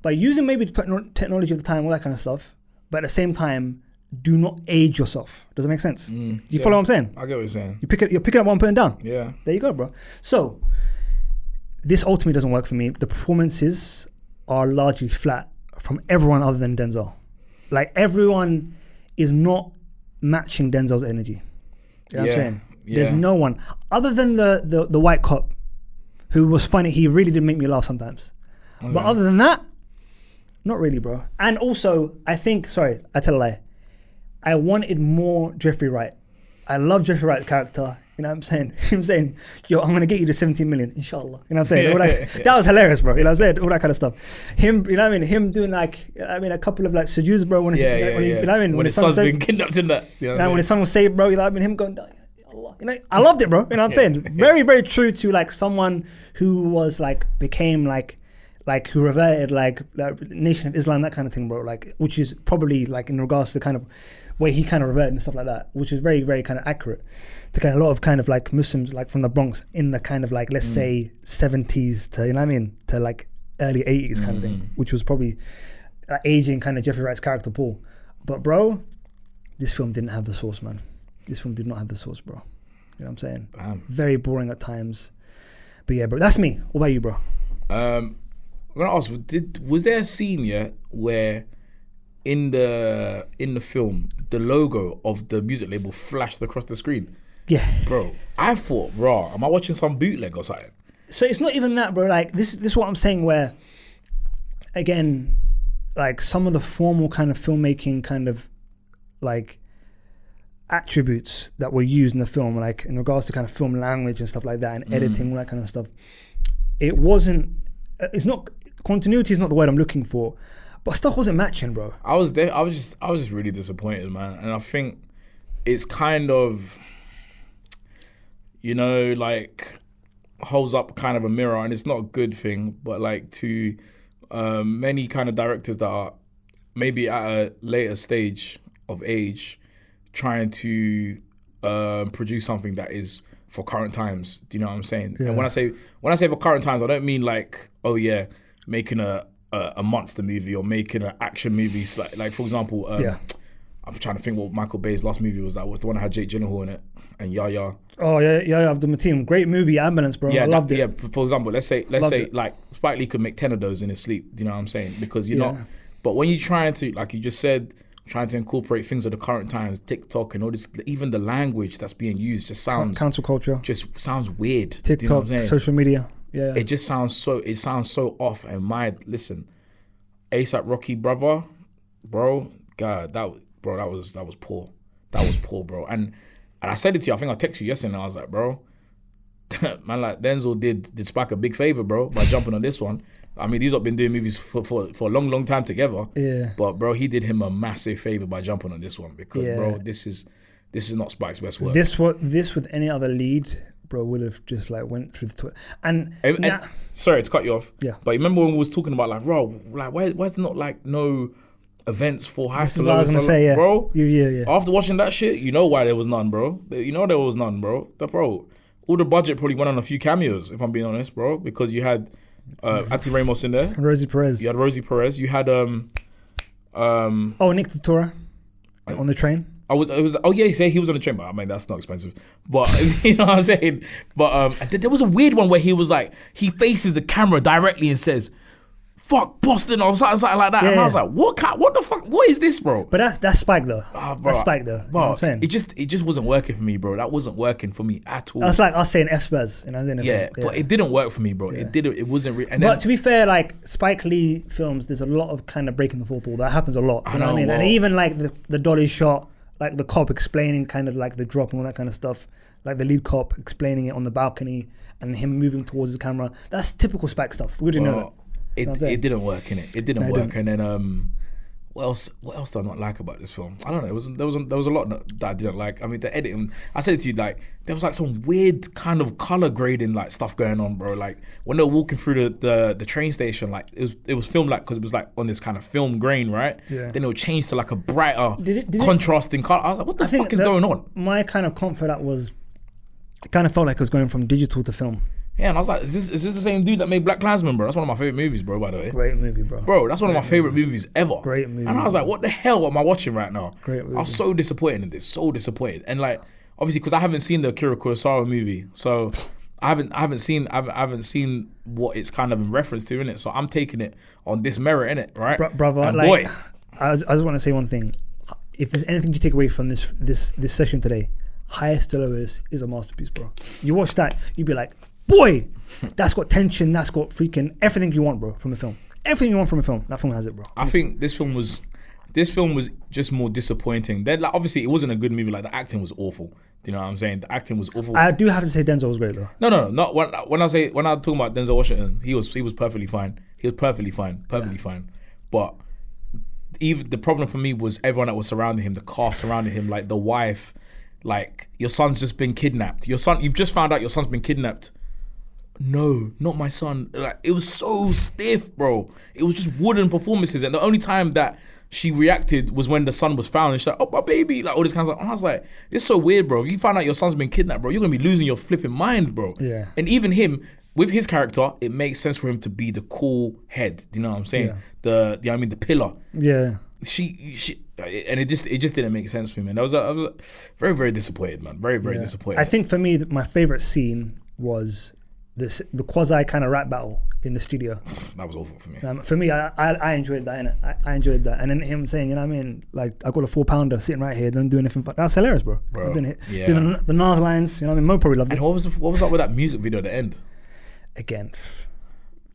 using maybe the technology of the time, all that kind of stuff, but at the same time, do not age yourself. Does that make sense? You follow what I'm saying? I get what you're saying. You're picking up one, putting down. Yeah. There you go, bro. So this ultimately doesn't work for me. The performances are largely flat from everyone other than Denzel. Like, everyone is not matching Denzel's energy. You know what I'm saying? Yeah. There's no one other than the white cop who was funny. He really did make me laugh sometimes. Okay. But other than that, not really, bro. And also, I tell a lie. I wanted more Jeffrey Wright. I love Jeffrey Wright's character. You know what I'm saying? Him saying, yo, I'm going to get you to 17 million, inshallah. You know what I'm saying? That was hilarious, bro. You know what I'm saying? All that kind of stuff. Him, you know what I mean? Him doing a couple of like sujoos, bro. You know what I mean? When his son's been kidnapped in that. You know when his son was saved, bro, you know what I mean? Him going, Allah. You know, I loved it, bro. You know what I'm saying? Very, very true to like someone who was like became like who reverted like Nation of Islam, that kind of thing, bro. Like, which is probably like in regards to kind of way he kind of reverted and stuff like that, which is very, very kind of accurate to kind of a lot of kind of like Muslims like from the Bronx in the kind of like, let's say 70s to, you know what I mean, to like early 80s kind of thing, which was probably aging kind of Jeffrey Wright's character Paul. But bro, this film didn't have the sauce, man. This film did not have the sauce, bro. You know what I'm saying? Damn. Very boring at times. But yeah, bro, that's me. What about you, bro? I'm gonna ask, was there a scene yet where in the film the logo of the music label flashed across the screen? Yeah. Bro, I thought, raw, am I watching some bootleg or something? So it's not even that, bro. Like this is what I'm saying, where again, like some of the formal kind of filmmaking kind of like attributes that were used in the film, like in regards to kind of film language and stuff like that, and editing, all that kind of stuff. It wasn't. It's not continuity. Is not the word I'm looking for, but stuff wasn't matching, bro. I was there. I was just really disappointed, man. And I think it's kind of, you know, like holds up kind of a mirror, and it's not a good thing, but like to many kind of directors that are maybe at a later stage of age trying to produce something that is for current times. Do you know what I'm saying? Yeah. And when I say for current times, I don't mean like, oh yeah, making a monster movie or making an action movie. Like for example, I'm trying to think what Michael Bay's last movie was. That was the one that had Jake Gyllenhaal in it and Yahya. Oh yeah, Abdul Mateen. Great movie, Ambulance, bro. I loved it. Yeah, for example, let's say like Spike Lee could make 10 of those in his sleep. Do you know what I'm saying? Because you're not. But when you're trying to, like you just said, trying to incorporate things of the current times, TikTok and all this, even the language that's being used just sounds cancel culture. Just sounds weird. TikTok, do you know what I'm saying? Social media. Yeah. It just sounds so. It sounds so off. And listen, ASAP Rocky brother, bro, God, that was poor. That was poor, bro. And I said it to you. I think I texted you yesterday. And I was like, bro, man, like Denzel did Spike a big favor, bro, by jumping on this one. I mean, these have been doing movies for a long, long time together. Yeah. But bro, he did him a massive favor by jumping on this one because, bro, this is not Spike's best work. This with any other lead, bro, would have just like went through the Twitter. And sorry to cut you off. Yeah. But you remember when we was talking about like, bro, like why's there not like no events for high school? I was gonna say, yeah, bro. Yeah. After watching that shit, you know why there was none, bro. You know there was none, bro. But bro, all the budget probably went on a few cameos, if I'm being honest, bro, because you had Auntie Ramos in there. Rosie Perez. You had Rosie Perez. You had Nick Tortora on the train. He was on the train, but I mean that's not expensive. But you know what I'm saying. But there was a weird one where he was like, he faces the camera directly and says, "Fuck Boston" or something like that. Yeah. And I was like, what the fuck? What is this, bro? But that's Spike though. That's Spike though. Bro, you know what I'm saying? It just wasn't working for me, bro. That wasn't working for me at all. That's like us saying F-Spurs, you know. But it didn't work for me, bro. Yeah. It wasn't. But to be fair, like Spike Lee films, there's a lot of kind of breaking the fourth wall. That happens a lot. You know what I mean? Well, and even like the dolly shot, like the cop explaining kind of like the drop and all that kind of stuff, like the lead cop explaining it on the balcony and him moving towards the camera. That's typical Spike stuff. We didn't know that. It didn't work, innit? It didn't work. And then what else do I not like about this film? I don't know. There was a lot that I didn't like. I mean, the editing. I said it to you, like there was like some weird kind of color grading like stuff going on, bro. Like when they were walking through the train station, like it was filmed like because it was like on this kind of film grain, right? Yeah. Then it would change to like a brighter contrasting color. I was like, what the fuck is going on? My kind of comfort that was, it kind of felt like it was going from digital to film. Yeah, and I was like, is this the same dude that made Black Klansman, bro? That's one of my favorite movies, bro, by the way. Great movie, bro. Bro, that's one of my favorite movies ever. Great movie. And I was like, what the hell am I watching right now? Great movie. I was so disappointed in this, so disappointed. And like, obviously, because I haven't seen the Akira Kurosawa movie, so I haven't seen what it's kind of in reference to, innit? So I'm taking it on this merit, innit, right? Brother, and like, boy, I just want to say one thing. If there's anything you take away from this session today, Highest to Lowest is a masterpiece, bro. You watch that, you'd be like, boy, that's got tension, that's got freaking everything you want, bro, from a film. Everything you want from a film, that film has it, bro. I think this film was just more disappointing. Then, like, obviously, it wasn't a good movie. Like, the acting was awful. Do you know what I'm saying? The acting was awful. I do have to say Denzel was great, though. No, not when I'm talking about Denzel Washington, he was perfectly fine. He was perfectly fine. But even the problem for me was everyone that was surrounding him, the cast surrounding him, like the wife. like your son's just been kidnapped. You've just found out your son's been kidnapped. No, not my son. Like, it was so stiff, bro. It was just wooden performances, and the only time that she reacted was when the son was found, and she's like, "Oh, my baby," like all this kind of stuff. And I was like, "It's so weird, bro. If you find out your son's been kidnapped, bro, you're gonna be losing your flipping mind, bro." Yeah. And even him, with his character, it makes sense for him to be the cool head. Do you know what I'm saying? Yeah. The pillar. Yeah. She, and it just didn't make sense for me, man. I was very, very disappointed, man. Very, very disappointed. I think for me, my favorite scene was the quasi kind of rap battle in the studio. That was awful for me. For me, I enjoyed that, innit? I enjoyed that. And then him saying, you know what I mean? Like, I got a 4-pounder sitting right here, don't do anything. That's hilarious, bro. Doing the Nas lines, you know what I mean? Mo probably loved it. And what was up with that music video at the end? Again,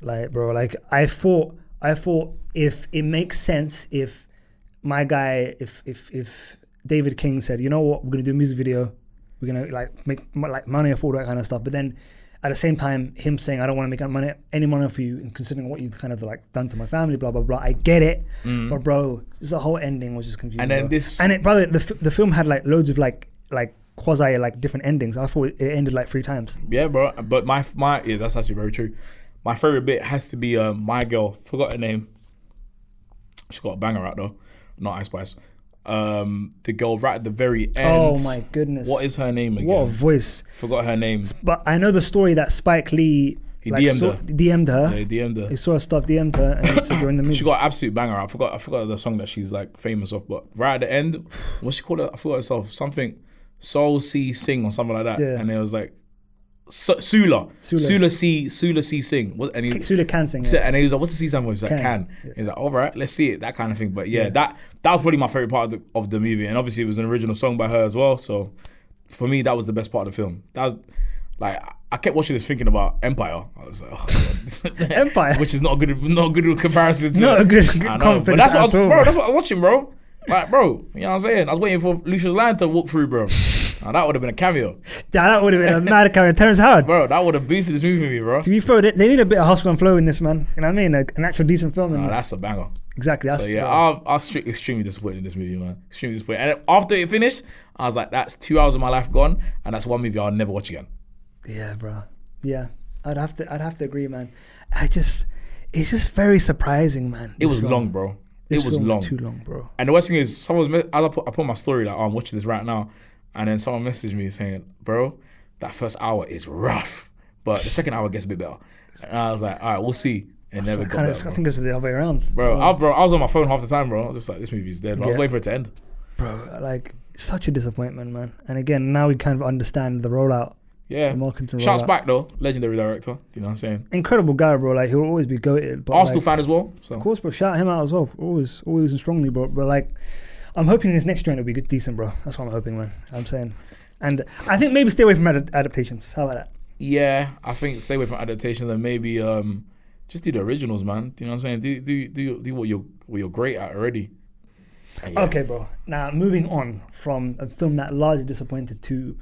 like, bro, like, I thought if it makes sense, if my guy, if David King said, you know what, we're going to do a music video, we're going to, like, make, like, money off all that kind of stuff. But then, at the same time, him saying, I don't want to make any money off you, and considering what you've kind of like done to my family, blah, blah, blah. I get it. But bro, just the whole ending was just confusing. And then the film had like loads of like quasi like different endings. I thought it ended like 3 times. Yeah, bro. But my that's actually very true. My favorite bit has to be my girl. Forgot her name. She got a banger out though. Not Ice Spice. The girl right at the very end. Oh my goodness. What is her name again? What a voice. Forgot her name. But I know the story that Spike Lee DM'd her. Yeah, he DM'd her. He saw her stuff, DM'd her, and he said you're in the movie. She got an absolute banger. I forgot the song that she's like famous of, but right at the end, what she called it? I forgot herself. Something Soul C Sing or something like that. Yeah. And it was like Sula C Sing. Sula can sing. Yeah. And he was like, "What's the C stand for?" He's like, "Can." Yeah. He's like, "All right, let's see it." That kind of thing. But yeah, that was probably my favorite part of the movie, and obviously it was an original song by her as well. So for me, that was the best part of the film. That was like, I kept watching this thinking about Empire. I was like, oh, God. Empire, which is not a good comparison to. Not a good. I know, but that's what I was watching, bro. Like, bro, you know what I'm saying? I was waiting for Lucius Lyon to walk through, bro. Now, that would have been a cameo. That would have been a mad cameo. Terrence Howard. Bro, that would have boosted this movie for me, bro. To be fair, they need a bit of hustle and flow in this, man. You know what I mean? An actual decent film in this. That's a banger. Exactly. That's so yeah, I was extremely disappointed in this movie, man. Extremely disappointed. And after it finished, I was like, that's 2 hours of my life gone, and that's one movie I'll never watch again. Yeah, bro. Yeah, I'd have to agree, man. It's just very surprising, man. It was long, bro. It was long. Too long, bro. And the worst thing is, I put my story like, I'm watching this right now, and then someone messaged me saying, "Bro, that first hour is rough, but the second hour gets a bit better." And I was like, "All right, we'll see." And never got better, I think it's the other way around, bro. I was on my phone half the time, bro. I was just like, this movie's dead. I was waiting for it to end, bro. Like, such a disappointment, man. And again, now we kind of understand the rollout. Yeah. Shouts back though, legendary director. Do you know what I'm saying? Incredible guy, bro. Like, he'll always be goated. Arsenal fan as well. So. Of course, bro. Shout him out as well. Always and strongly, bro. But like, I'm hoping his next joint will be good, decent, bro. That's what I'm hoping, man. I'm saying, and I think maybe stay away from adaptations. How about that? Yeah, I think stay away from adaptations and maybe just do the originals, man. Do you know what I'm saying? Do what you're great at already. Yeah. Okay, bro. Now moving on from a film that largely disappointed to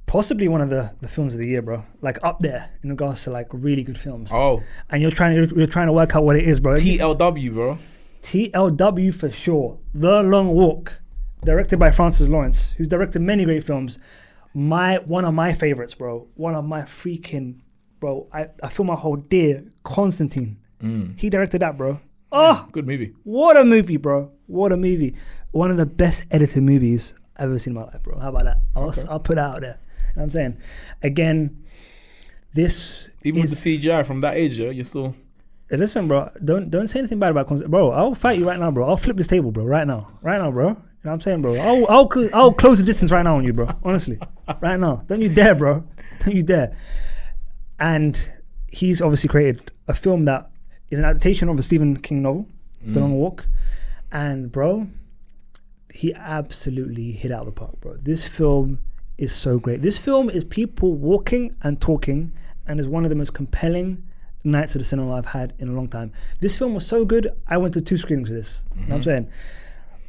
possibly one of the films of the year, bro. Like up there in regards to like really good films. Oh. And you're trying to work out what it is, bro. TLW, bro. TLW for sure. The Long Walk, directed by Francis Lawrence, who's directed many great films. One of my favorites, bro. One of my freaking, bro. I feel my whole dear Constantine. He directed that, bro. Oh, good movie. What a movie, bro. What a movie. One of the best edited movies I've ever seen in my life, bro. How about that? I'll put it out there. You know what I'm saying? Again, this even with the CGI from that age, yeah, you're still. Hey, listen, bro. Don't say anything bad about Constantine, bro. I'll fight you right now, bro. I'll flip this table, bro. Right now, bro. You know what I'm saying, bro? I'll close the distance right now on you, bro. Honestly, right now. Don't you dare, bro. Don't you dare. And he's obviously created a film that is an adaptation of a Stephen King novel, The Long Walk. And bro, he absolutely hit out of the park, bro. This film is so great. This film is people walking and talking, and is one of the most compelling nights of the cinema I've had in a long time. This film was so good, I went to 2 screenings of this. You know what I'm saying?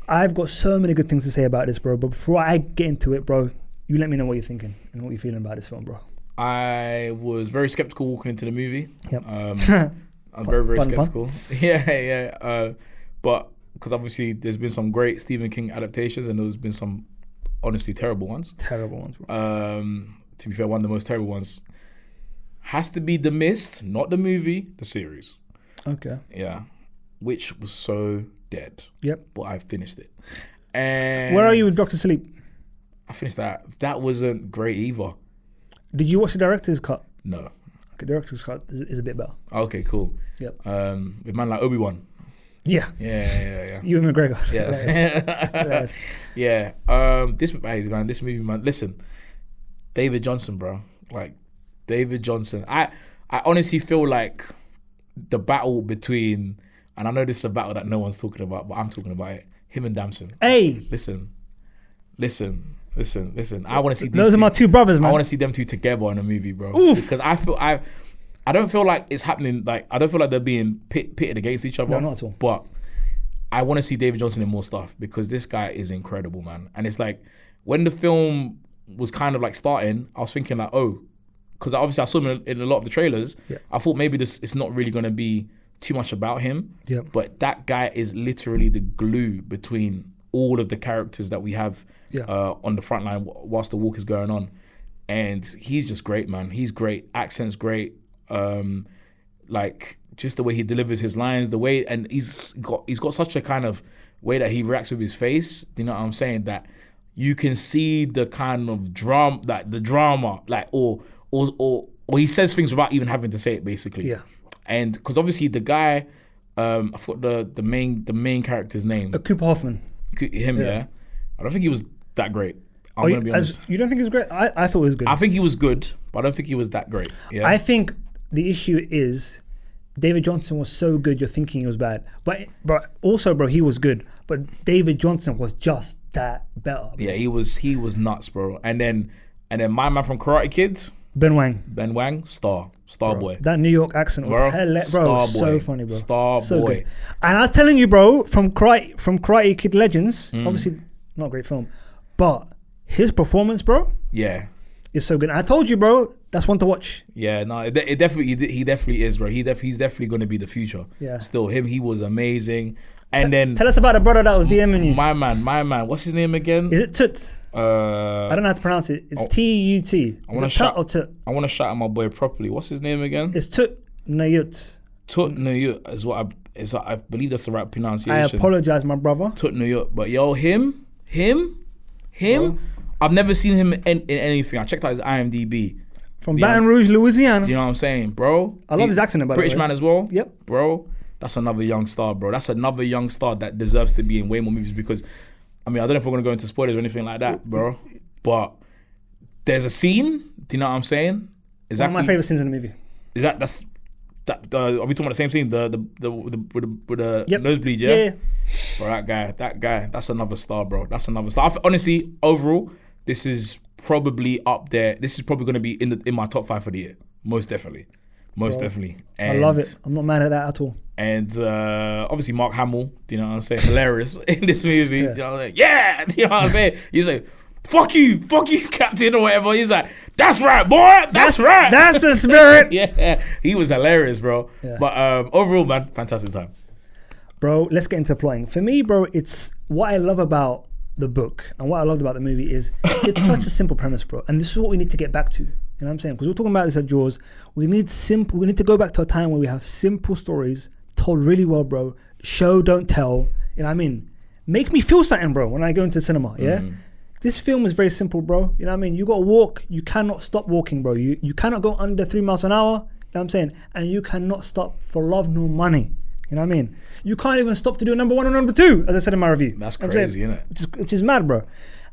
I've got so many good things to say about this, bro. But before I get into it, bro, you let me know what you're thinking and what you're feeling about this film, bro. I was very skeptical walking into the movie. Yep. I'm very, very skeptical. Yeah. But because obviously there's been some great Stephen King adaptations and there's been some honestly terrible ones. Terrible ones, bro. To be fair, one of the most terrible ones has to be The Mist, not the movie, the series. Okay. Yeah, which was so dead. Yep. But I finished it. And Where are you with Doctor Sleep? I finished that. That wasn't great either. Did you watch the director's cut? No. Okay, director's cut is a bit better. Okay, cool. Yep. With man like Obi-Wan. Yeah. Yeah. Ewan McGregor. Yes. Hilarious. Yeah. This movie, man. Listen, David Johnson, bro. Like David Johnson. I honestly feel like the battle between, and I know this is a battle that no one's talking about, but I'm talking about it. Him and Damson. Hey. Listen. I want to see those are my two brothers, man. I want to see them two together in a movie, bro. Oof. Because I don't feel like it's happening. Like I don't feel like they're being pitted against each other. No, not at all. But I want to see David Johnson in more stuff because this guy is incredible, man. And it's like when the film was kind of like starting, I was thinking like, oh, because obviously I saw him in a lot of the trailers. Yeah. I thought maybe it's not really going to be too much about him. Yeah. But that guy is literally the glue between all of the characters that we have on the front line whilst the walk is going on. And he's just great, man. He's great. Accent's great. Like just the way he delivers his lines, the way, and he's got such a kind of way that he reacts with his face. You know what I'm saying? That you can see the kind of drama, like or he says things without even having to say it, basically. Yeah. And because obviously the guy, I forgot the main character's name. Cooper Hoffman. Yeah. I don't think he was that great. I'm gonna be honest. You don't think he's great? I thought he was good. I think he was good, but I don't think he was that great. Yeah. I think the issue is David Johnson was so good you're thinking he was bad. But also, bro, he was good. But David Johnson was just that better. Bro. Yeah, he was nuts, bro. And then my man from Karate Kids, Ben Wang, star bro, boy. That New York accent was hilarious, bro. So funny, bro. Star so boy. Good. And I was telling you, bro, from Karate Kid Legends, obviously not a great film, but his performance, bro, is so good. And I told you, bro, that's one to watch. Yeah, no, it definitely, he definitely is, bro. He's definitely going to be the future. Yeah. Still, he was amazing. And then tell us about the brother that was DMing you. My man. What's his name again? Is it Tut? I don't know how to pronounce it. It's T-U-T. Is it Tut or Tut? I want to shout out my boy properly. What's his name again? It's Tut Nayut. Tut Nayut is what I believe that's the right pronunciation. I apologize, my brother. Tut Nayut. But yo, him. Bro. I've never seen him in anything. I checked out his IMDb. From Baton Rouge, Louisiana. Do you know what I'm saying, bro? I love his accent, by the way. British man as well. Yep. Bro, that's another young star, bro. That's another young star that deserves to be in way more movies because, I mean, I don't know if we're going to go into spoilers or anything like that, bro. But there's a scene, do you know what I'm saying? One of my favorite scenes in the movie. Are we talking about the same scene? The with the nosebleed, yeah? Yeah. Bro, that guy, that's another star, bro. That's another star. Honestly, overall, this is probably up there. This is probably going to be in my top 5 for the year. Most definitely. And I love it. I'm not mad at that at all. And obviously Mark Hamill, do you know what I'm saying? Hilarious in this movie. Yeah. Do you know what I'm saying? Yeah! Do you know what I'm saying? He's like, fuck you, Captain, or whatever. He's like, that's right, boy. That's right. That's the spirit. Yeah. He was hilarious, bro. Yeah. But overall, man, fantastic time. Bro, let's get into the plotting. For me, bro, it's what I love about the book and what I loved about the movie is it's such a simple premise, bro. And this is what we need to get back to. You know what I'm saying? Because we're talking about this at Jaws. We need to go back to a time where we have simple stories told really well, bro. Show, don't tell. You know what I mean? Make me feel something, bro, when I go into the cinema, yeah? This film is very simple, bro. You know what I mean? You got to walk. You cannot stop walking, bro. You cannot go under 3 miles an hour. You know what I'm saying? And you cannot stop for love nor money. You know what I mean? You can't even stop to do number 1 or number 2, as I said in my review. That's crazy, isn't it? Which is mad, bro.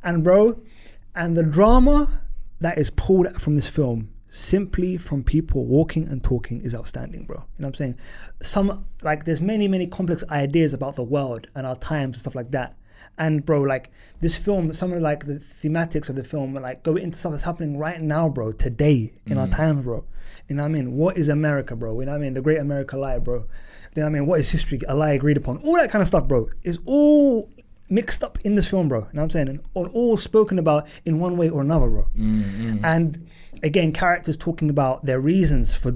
And the drama that is pulled out from this film simply from people walking and talking is outstanding, bro. You know what I'm saying? There's many complex ideas about the world and our times and stuff like that. And bro, like this film, some of like the thematics of the film, like go into stuff that's happening right now, bro, today in our times, bro. You know what I mean? What is America, bro? You know what I mean? The great America lie, bro. You know what I mean? What is history? A lie agreed upon. All that kind of stuff, bro, is all mixed up in this film, bro. You know what I'm saying? And all spoken about in one way or another, bro. And again, characters talking about their reasons for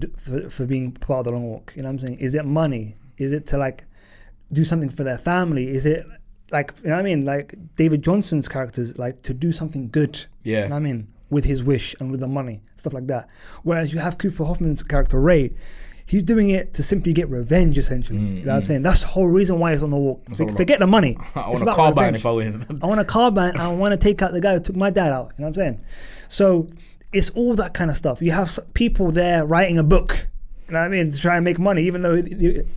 being part of the long walk. You know what I'm saying? Is it money? Is it to like do something for their family? Is it like, you know what I mean? Like David Johnson's characters, like to do something good. Yeah. You know what I mean? With his wish and with the money, stuff like that. Whereas you have Cooper Hoffman's character, Ray, he's doing it to simply get revenge, essentially. You know what I'm saying? That's the whole reason why he's on the walk. Forget the money. I want a car ban if I win. I want a car ban. I want to take out the guy who took my dad out. You know what I'm saying? So it's all that kind of stuff. You have people there writing a book, you know what I mean, to try and make money, even though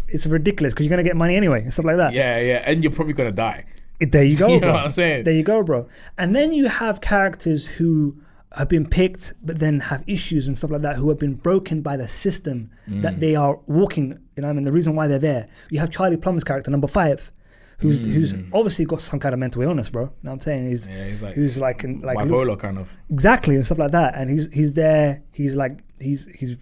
it's ridiculous because you're going to get money anyway and stuff like that. Yeah, yeah. And you're probably going to die. There you go, You bro. know what I'm saying? There you go, bro. And then you have characters who have been picked but then have issues and stuff like that, who have been broken by the system that they are walking, you know what I mean, the reason why they're there. You have Charlie Plummer's character, number 5, who's obviously got some kind of mental illness, bro. You know what I'm saying? He's like bipolar kind of. Exactly, and stuff like that. And he's there, he's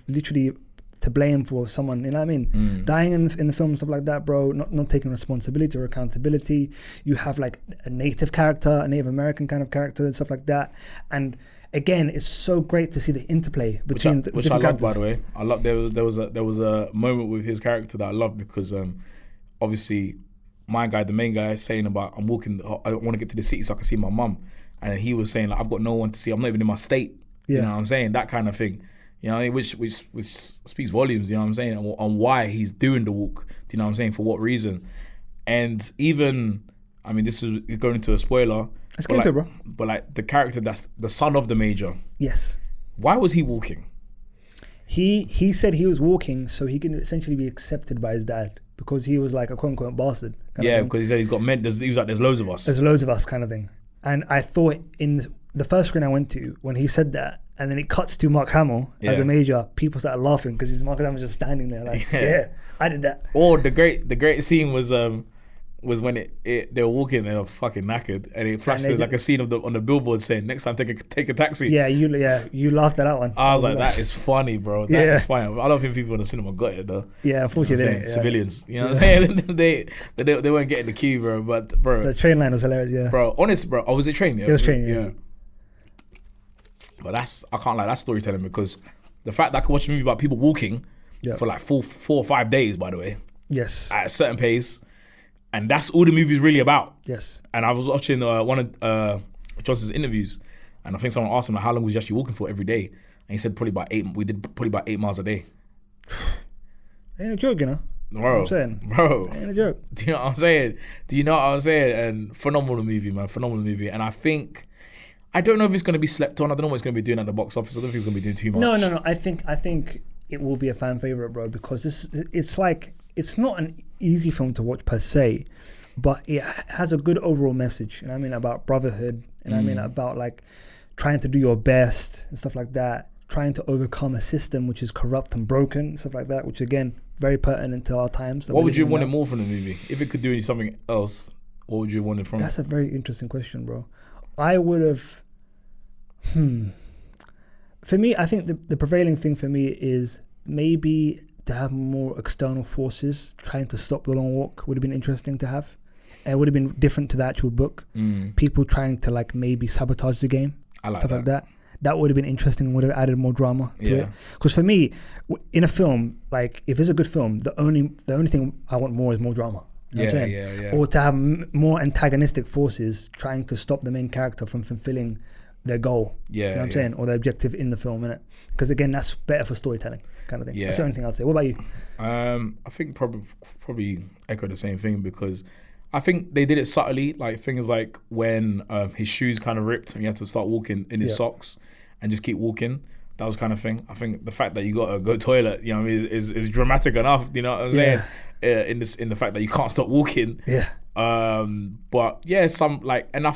literally to blame for someone, you know what I mean, dying in the film and stuff like that, bro, not taking responsibility or accountability. You have like a Native character, a Native American kind of character and stuff like that. And again, it's so great to see the interplay between which I love, by the way. I love there was a moment with his character that I loved because obviously my guy, the main guy, saying about I want to get to the city so I can see my mum, and he was saying like I've got no one to see. I'm not even in my state. You know what I'm saying? That kind of thing. You know, which speaks volumes. You know what I'm saying? On why he's doing the walk. Do you know what I'm saying? For what reason? And even, I mean, this is going into a spoiler. Let's get into it, bro. But like the character that's the son of the major. Yes. Why was he walking? He said he was walking so he can essentially be accepted by his dad because he was like a quote unquote bastard. Yeah, because he said he's got men. He was like, there's loads of us. There's loads of us, kind of thing. And I thought in the first screen I went to, when he said that, and then it cuts to Mark Hamill as a major, people started laughing because Mark Hamill was just standing there like, yeah, I did that. Or the great scene was when they were walking, they were fucking knackered, and it flashed like a scene of on the billboard saying, "Next time, take a taxi." Yeah, you laughed at that one. I was like, that is funny, bro. That is funny. I don't think people in the cinema got it though. Yeah, unfortunately, they didn't. Civilians, you know what I'm saying? they weren't getting the queue, bro. But bro, the train line was hilarious. Yeah, bro. Honest, bro. Oh, was it train? Yeah, it was train. Yeah. But I can't lie. That's storytelling because the fact that I could watch a movie about people walking for like 4 or 5 days, by the way. Yes. At a certain pace. And that's all the movie's really about. Yes. And I was watching one of Johnson's interviews, and I think someone asked him like, how long was you actually walking for every day? And he said probably about 8. We did probably about 8 miles a day. Ain't a joke, you know. Bro, I'm saying. Bro, ain't a joke. Do you know what I'm saying? And phenomenal movie, man. Phenomenal movie. And I don't know if it's going to be slept on. I don't know what it's going to be doing at the box office. I don't think it's going to be doing too much. No. I think it will be a fan favorite, bro, because it's not an easy film to watch per se, but it has a good overall message. You know what I mean, about brotherhood, and I mean about like trying to do your best and stuff like that, trying to overcome a system which is corrupt and broken, stuff like that, which again very pertinent to our times. What would you want more from the movie? If it could do something else, what would you want it from? That's a very interesting question, bro. I would have. For me, I think the prevailing thing for me is maybe to have more external forces trying to stop the long walk would have been interesting to have. It would have been different to the actual book. People trying to like maybe sabotage the game. I like stuff that. like that. That would have been interesting and would have added more drama to it. Because for me, in a film, like if it's a good film, the only thing I want more is more drama. You know what I'm saying? Or to have more antagonistic forces trying to stop the main character from fulfilling their goal. You know what I'm saying? Or their objective in the film, innit? Because again, that's better for storytelling, kind of thing. That's the only thing I'd say. What about you? I think probably echo the same thing because I think they did it subtly. Like things like when his shoes kind of ripped and he had to start walking in his socks and just keep walking. That was kind of thing. I think the fact that you got to go toilet, you know what I mean, is dramatic enough. You know what I'm saying? In the fact that you can't stop walking. But yeah, some like, and I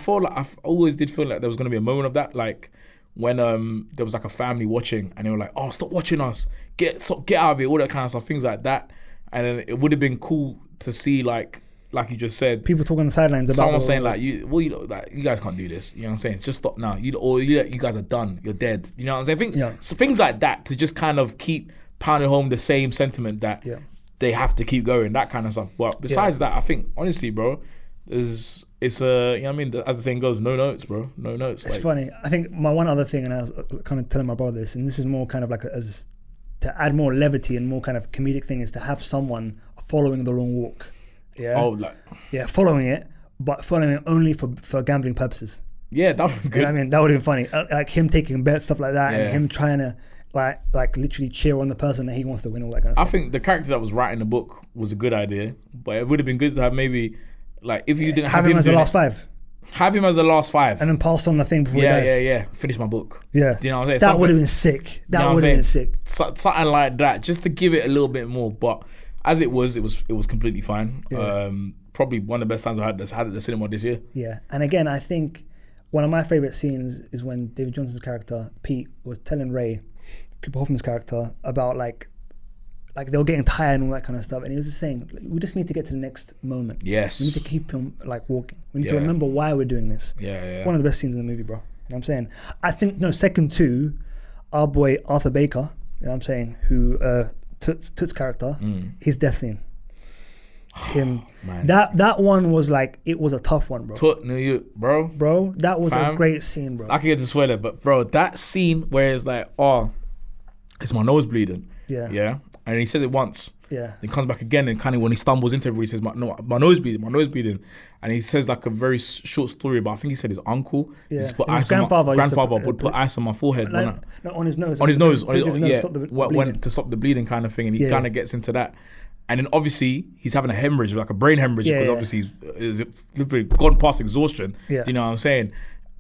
always did feel like there was gonna be a moment of that, like when there was like a family watching and they were like, "Oh, stop watching us, get out of it," all that kind of stuff, things like that. And then it would have been cool to see like you just said, people talking on the sidelines about someone saying like, you guys can't do this. You know what I'm saying? Just stop now. You guys are done. You're dead. You know what I'm saying? So things like that to just kind of keep pounding home the same sentiment that they have to keep going, that kind of stuff. But besides that, I think honestly, bro, it's you know what I mean, as the saying goes, no notes, bro, no notes. It's funny. I think my one other thing, and I was kind of telling my brother this, and this is more kind of like as to add more levity and more kind of comedic thing, is to have someone following the long walk. Following it, but following it only for gambling purposes. Yeah, that would be good. You know what I mean, that would have been funny. Like him taking bets, stuff like that, and him trying to like literally cheer on the person that he wants to win, all that kind of stuff. I think the character that was writing the book was a good idea, but it would have been good to have maybe like if you didn't have him as the last five. Have him as the last five. And then pass on the thing before he dies. Yeah. Finish my book. Yeah. Do you know what I'm saying? That would have been sick. That would have been sick. Something like that, just to give it a little bit more. But as it was completely fine. Yeah. Probably one of the best times I had at the cinema this year. Yeah. And again, I think one of my favorite scenes is when David Johnson's character, Pete, was telling Ray, Cooper Hoffman's character, about like they were getting tired and all that kind of stuff, and he was just saying, we just need to get to the next moment. Yes. We need to keep him like walking. We need to remember why we're doing this. Yeah. One of the best scenes in the movie, bro. You know what I'm saying? I think, second to our boy Arthur Baker, you know what I'm saying, who Toot's character, his death scene. Him. Man. That one was like, it was a tough one, bro. Toot New York, bro. Bro, that was a great scene, bro. I can get to swear that, but bro, that scene where it's like, it's my nose bleeding. Yeah. Yeah. And he says it once. Yeah. He comes back again, and kind of when he stumbles into everybody, he says, my nose bleeding. And he says like a very short story about, I think he said his uncle. Yeah. Put His ice grandfather would put ice on my forehead. No, on his nose. On his nose. To stop the bleeding kind of thing. And he kind of gets into that. And then obviously he's having a hemorrhage, like a brain hemorrhage, because obviously he's literally gone past exhaustion. Yeah. Do you know what I'm saying?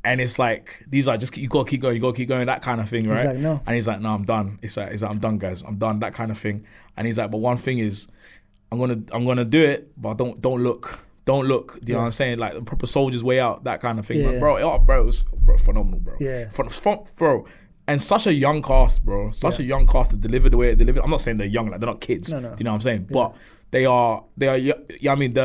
And it's like, these are just, you gotta keep going, that kind of thing, right? He's like, no. And he's like, no, I'm done. It's like, I'm done, guys. I'm done, that kind of thing. And he's like, but one thing is, I'm gonna do it, but don't look. Do you know what I'm saying? Like the proper soldier's way out, that kind of thing. Yeah. But it was phenomenal, bro. Yeah. Bro. And such a young cast, bro. Such a young cast to deliver the way it delivered. I'm not saying they're young, like they're not kids. No. Do you know what I'm saying? Yeah. But they are. I mean,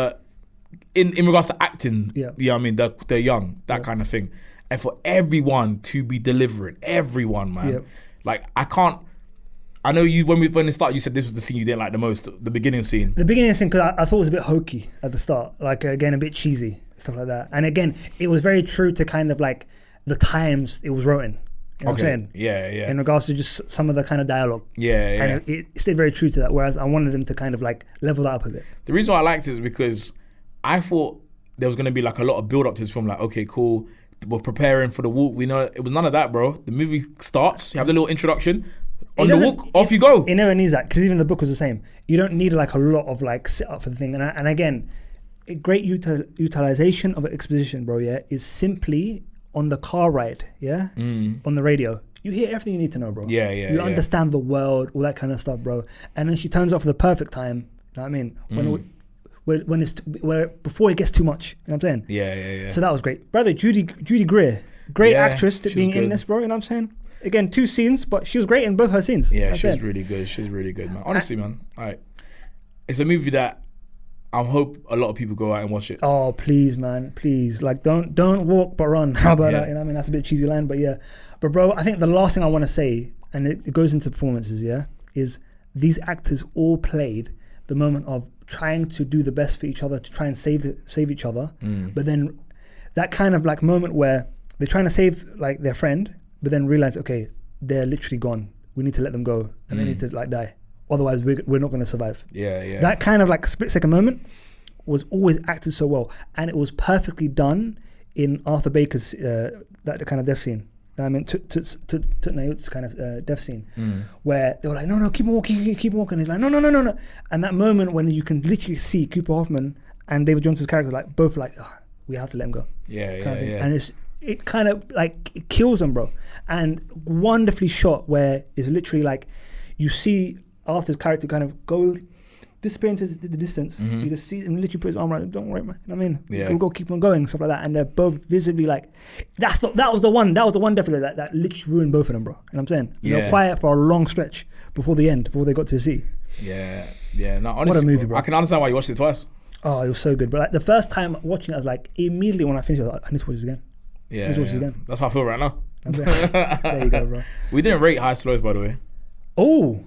in regards to acting. Yeah. You know what I mean? They're young, that kind of thing. And for everyone to be delivering, everyone, man. Yep. Like I know you when it started, you said this was the scene you didn't like the most, the beginning scene. The beginning scene, because I thought it was a bit hokey at the start, like again a bit cheesy, stuff like that. And again, it was very true to kind of like the times it was written. You know what I'm saying? Yeah. In regards to just some of the kind of dialogue. Yeah. And it stayed very true to that. Whereas I wanted them to kind of like level that up a bit. The reason why I liked it is because I thought there was going to be like a lot of build up to this film. Like, okay, cool. We're preparing for the walk. We know it was none of that, bro. The movie starts. You have the little introduction. On the walk, off you go. It never needs that, because even the book was the same. You don't need like a lot of like set up for the thing. And again, a great utilization of exposition, bro. Yeah, is simply on the car ride. Yeah, on the radio. You hear everything you need to know, bro. You understand the world, all that kind of stuff, bro. And then she turns up for the perfect time. You know what I mean? When it's before it gets too much. You know what I'm saying? Yeah. So that was great. Brother, Judy Greer, great actress to being in this, bro. You know what I'm saying? Again, 2 scenes, but she was great in both her scenes. Yeah, she was really good. She's really good, man. Honestly, man. All right. It's a movie that I hope a lot of people go out and watch it. Oh, please, man. Please. Like, don't walk but run. How about that? You know what I mean? That's a bit cheesy line, but yeah. But bro, I think the last thing I want to say, and it goes into performances, is these actors all played the moment of trying to do the best for each other, to try and save each other. But then that kind of like moment where they're trying to save like their friend, but then realize, okay, they're literally gone. We need to let them go, and they need to like die. Otherwise, we're not going to survive. Yeah. That kind of like split-second moment was always acted so well, and it was perfectly done in Arthur Baker's that kind of death scene. I mean, Nayut's kind of death scene, where they were like, no, keep on walking. He's like, no. And that moment when you can literally see Cooper Hoffman and David Johnson's character like both like, we have to let him go. Yeah. And it kind of like it kills them, bro. And wonderfully shot, where it's literally like you see Arthur's character kind of go disappear into the distance. You just see him literally put his arm around. Don't worry, man. You know what I mean? We'll go keep on going, stuff like that. And they're both visibly like, that was the one definitely that literally ruined both of them, bro. You know what I'm saying? They were quiet for a long stretch before the end, before they got to the sea. Yeah. No, honestly, what a movie, bro. I can understand why you watched it twice. Oh, it was so good. But like the first time watching it, I was like, immediately when I finished it, I was like, I need to watch this again. Yeah. That's how I feel right now. There you go, bro. We didn't rate High Slows, by the way. Oh.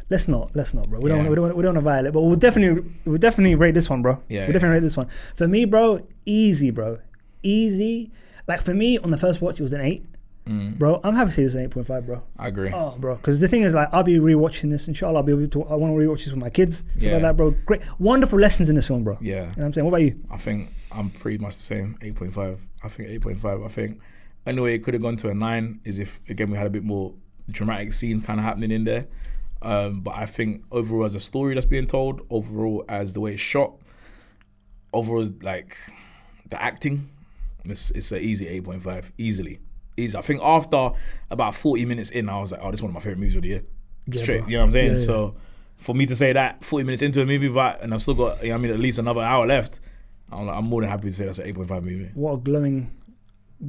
Let's not, bro. We don't want to violate, but we'll definitely rate this one, bro. We'll definitely rate this one. For me, bro, easy, bro. Easy. Like for me, on the first watch, it was an 8. bro, I'm happy to say this is an 8.5, bro. I agree. Oh, bro, because the thing is, like, I'll be rewatching this. Inshallah, I want to rewatch this with my kids. Stuff like that, bro. Great, wonderful lessons in this film, bro. Yeah. You know what I'm saying? What about you? I think I'm pretty much the same. 8.5. I think 8.5. I think anyway, it could have gone to a 9. Is if again we had a bit more dramatic scenes kind of happening in there. But I think overall as a story that's being told, overall as the way it's shot, overall like the acting, it's an easy 8.5, easily. Easy. I think after about 40 minutes in, I was like, oh, this is one of my favorite movies of the year. Straight, bro. You know what I'm saying? So for me to say that 40 minutes into a movie, and I've still got, at least another hour left, I'm more than happy to say that's an 8.5 movie. What a glowing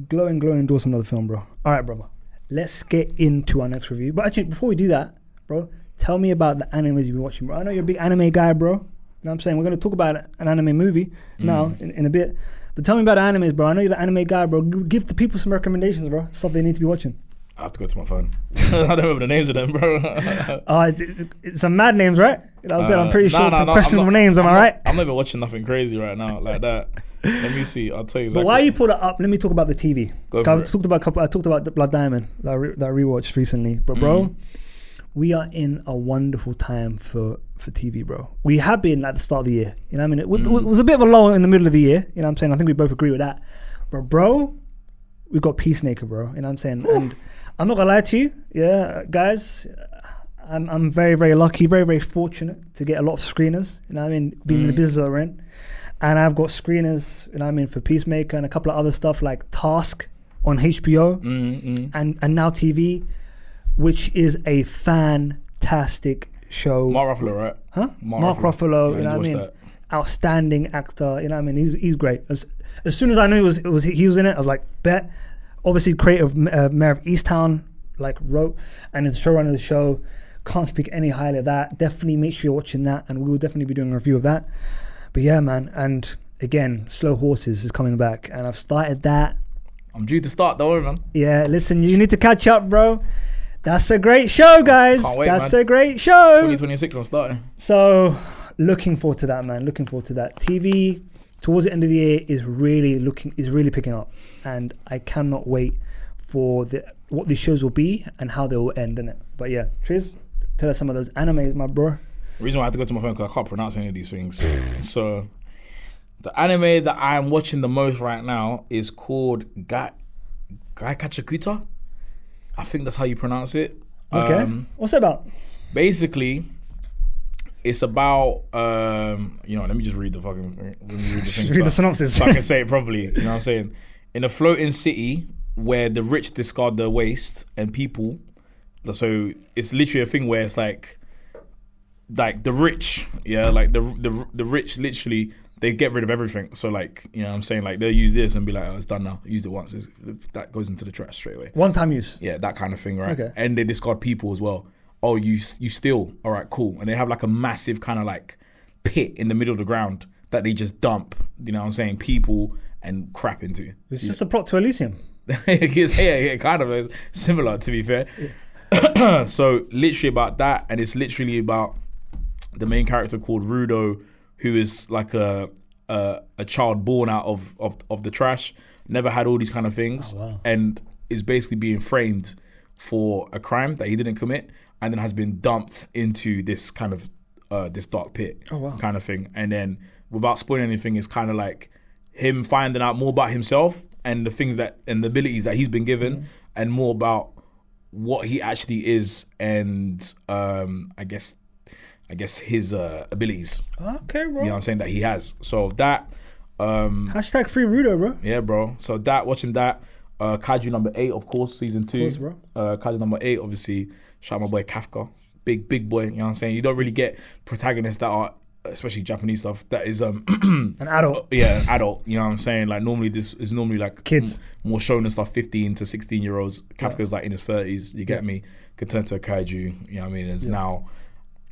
endorsement of the film, bro. All right, brother. Let's get into our next review. But actually, before we do that, bro, tell me about the animes you've been watching, bro. I know you're a big anime guy, bro. You know what I'm saying? We're going to talk about an anime movie now in a bit. But tell me about the animes, bro. I know you're the anime guy, bro. Give the people some recommendations, bro. Stuff they need to be watching. I have to go to my phone. I don't remember the names of them, bro. It's some mad names, right? You know what I'm saying? I'm pretty sure it's some questionable names, am I right? I'm not even watching nothing crazy right now like that. Let me see. I'll tell you exactly. But while you pull it up, let me talk about the TV. Go for it. I talked about the Blood Diamond that I rewatched recently. But bro, we are in a wonderful time for TV, bro. We have been at the start of the year. You know what I mean? It was a bit of a lull in the middle of the year. You know what I'm saying? I think we both agree with that. But bro, we got Peacemaker, bro. You know what I'm saying? And I'm not gonna lie to you, guys. I'm very, very lucky, very, very fortunate to get a lot of screeners. You know what I mean? Being in the business that we're in. And I've got screeners, you know what I mean, for Peacemaker and a couple of other stuff like Task on HBO and Now TV, which is a fantastic show. Mark Ruffalo, right? Huh? Mark Ruffalo, yeah, you know what I mean? That. Outstanding actor, you know what I mean? He's great. As soon as I knew he was in it, I was like, bet. Obviously, creator of Mayor of Easttown, like wrote, and is the showrunner of the show. Can't speak any highly of that. Definitely make sure you're watching that, and we will definitely be doing a review of that. But yeah, man, and again, Slow Horses is coming back, and I've started that. I'm due to start, don't worry, man. Yeah, listen, you need to catch up, bro. That's a great show, guys. Can't wait, That's man. a great show. 2026, I'm starting. So, looking forward to that, man. Looking forward to that. TV towards the end of the year is really picking up, and I cannot wait for what these shows will be and how they will end, innit? But yeah, Triz, tell us some of those animes, my bro. The reason why I have to go to my phone because I can't pronounce any of these things. So the anime that I'm watching the most right now is called Gaikachakuta. I think that's how you pronounce it. Okay. What's it about? Basically, it's about let me just read the fucking thing. Read the synopsis. So I can say it properly. You know what I'm saying? In a floating city where the rich discard their waste and people, so it's literally a thing where it's like the rich, like the rich literally they get rid of everything. So like, you know what I'm saying, like they'll use this and be like, oh, it's done now. Used it once. That goes into the trash straight away. One time use. Yeah, that kind of thing, right? Okay. And they discard people as well. Oh, you steal. All right, cool. And they have like a massive kind of like pit in the middle of the ground that they just dump, you know what I'm saying, people and crap into. It's just a plot to Elysium. yeah, kind of similar, to be fair. Yeah. So literally about that, and it's literally about the main character called Rudo, who is like a child born out of the trash, never had all these kind of things, and is basically being framed for a crime that he didn't commit, and then has been dumped into this kind of this dark pit kind of thing. And then without spoiling anything, it's kind of like him finding out more about himself and the things and the abilities that he's been given, and more about what he actually is, and I guess his abilities. Okay, bro. You know what I'm saying, that he has. So that hashtag free Rudo, bro. Yeah, bro. So watching that, Kaiju number 8, of course, season 2. Of course, bro. Kaiju number 8, obviously, shout out my boy Kafka. Big boy, you know what I'm saying? You don't really get protagonists that are, especially Japanese stuff, that is an adult. Yeah, an adult, you know what I'm saying? Like normally this is like kids. More shonen stuff, 15 to 16 year olds. Kafka's like in his 30s, you get me? Could turn to a kaiju, you know what I mean? It's now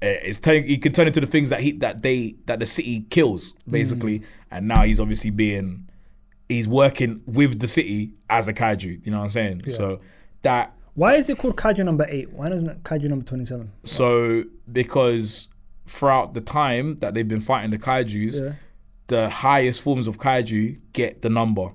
he could turn into the things that the city kills, basically. And now he's obviously he's working with the city as a kaiju, you know what I'm saying? Yeah. So that. Why is it called Kaiju number 8? Why isn't it Kaiju number 27? So because throughout the time that they've been fighting the kaijus, the highest forms of kaiju get the number.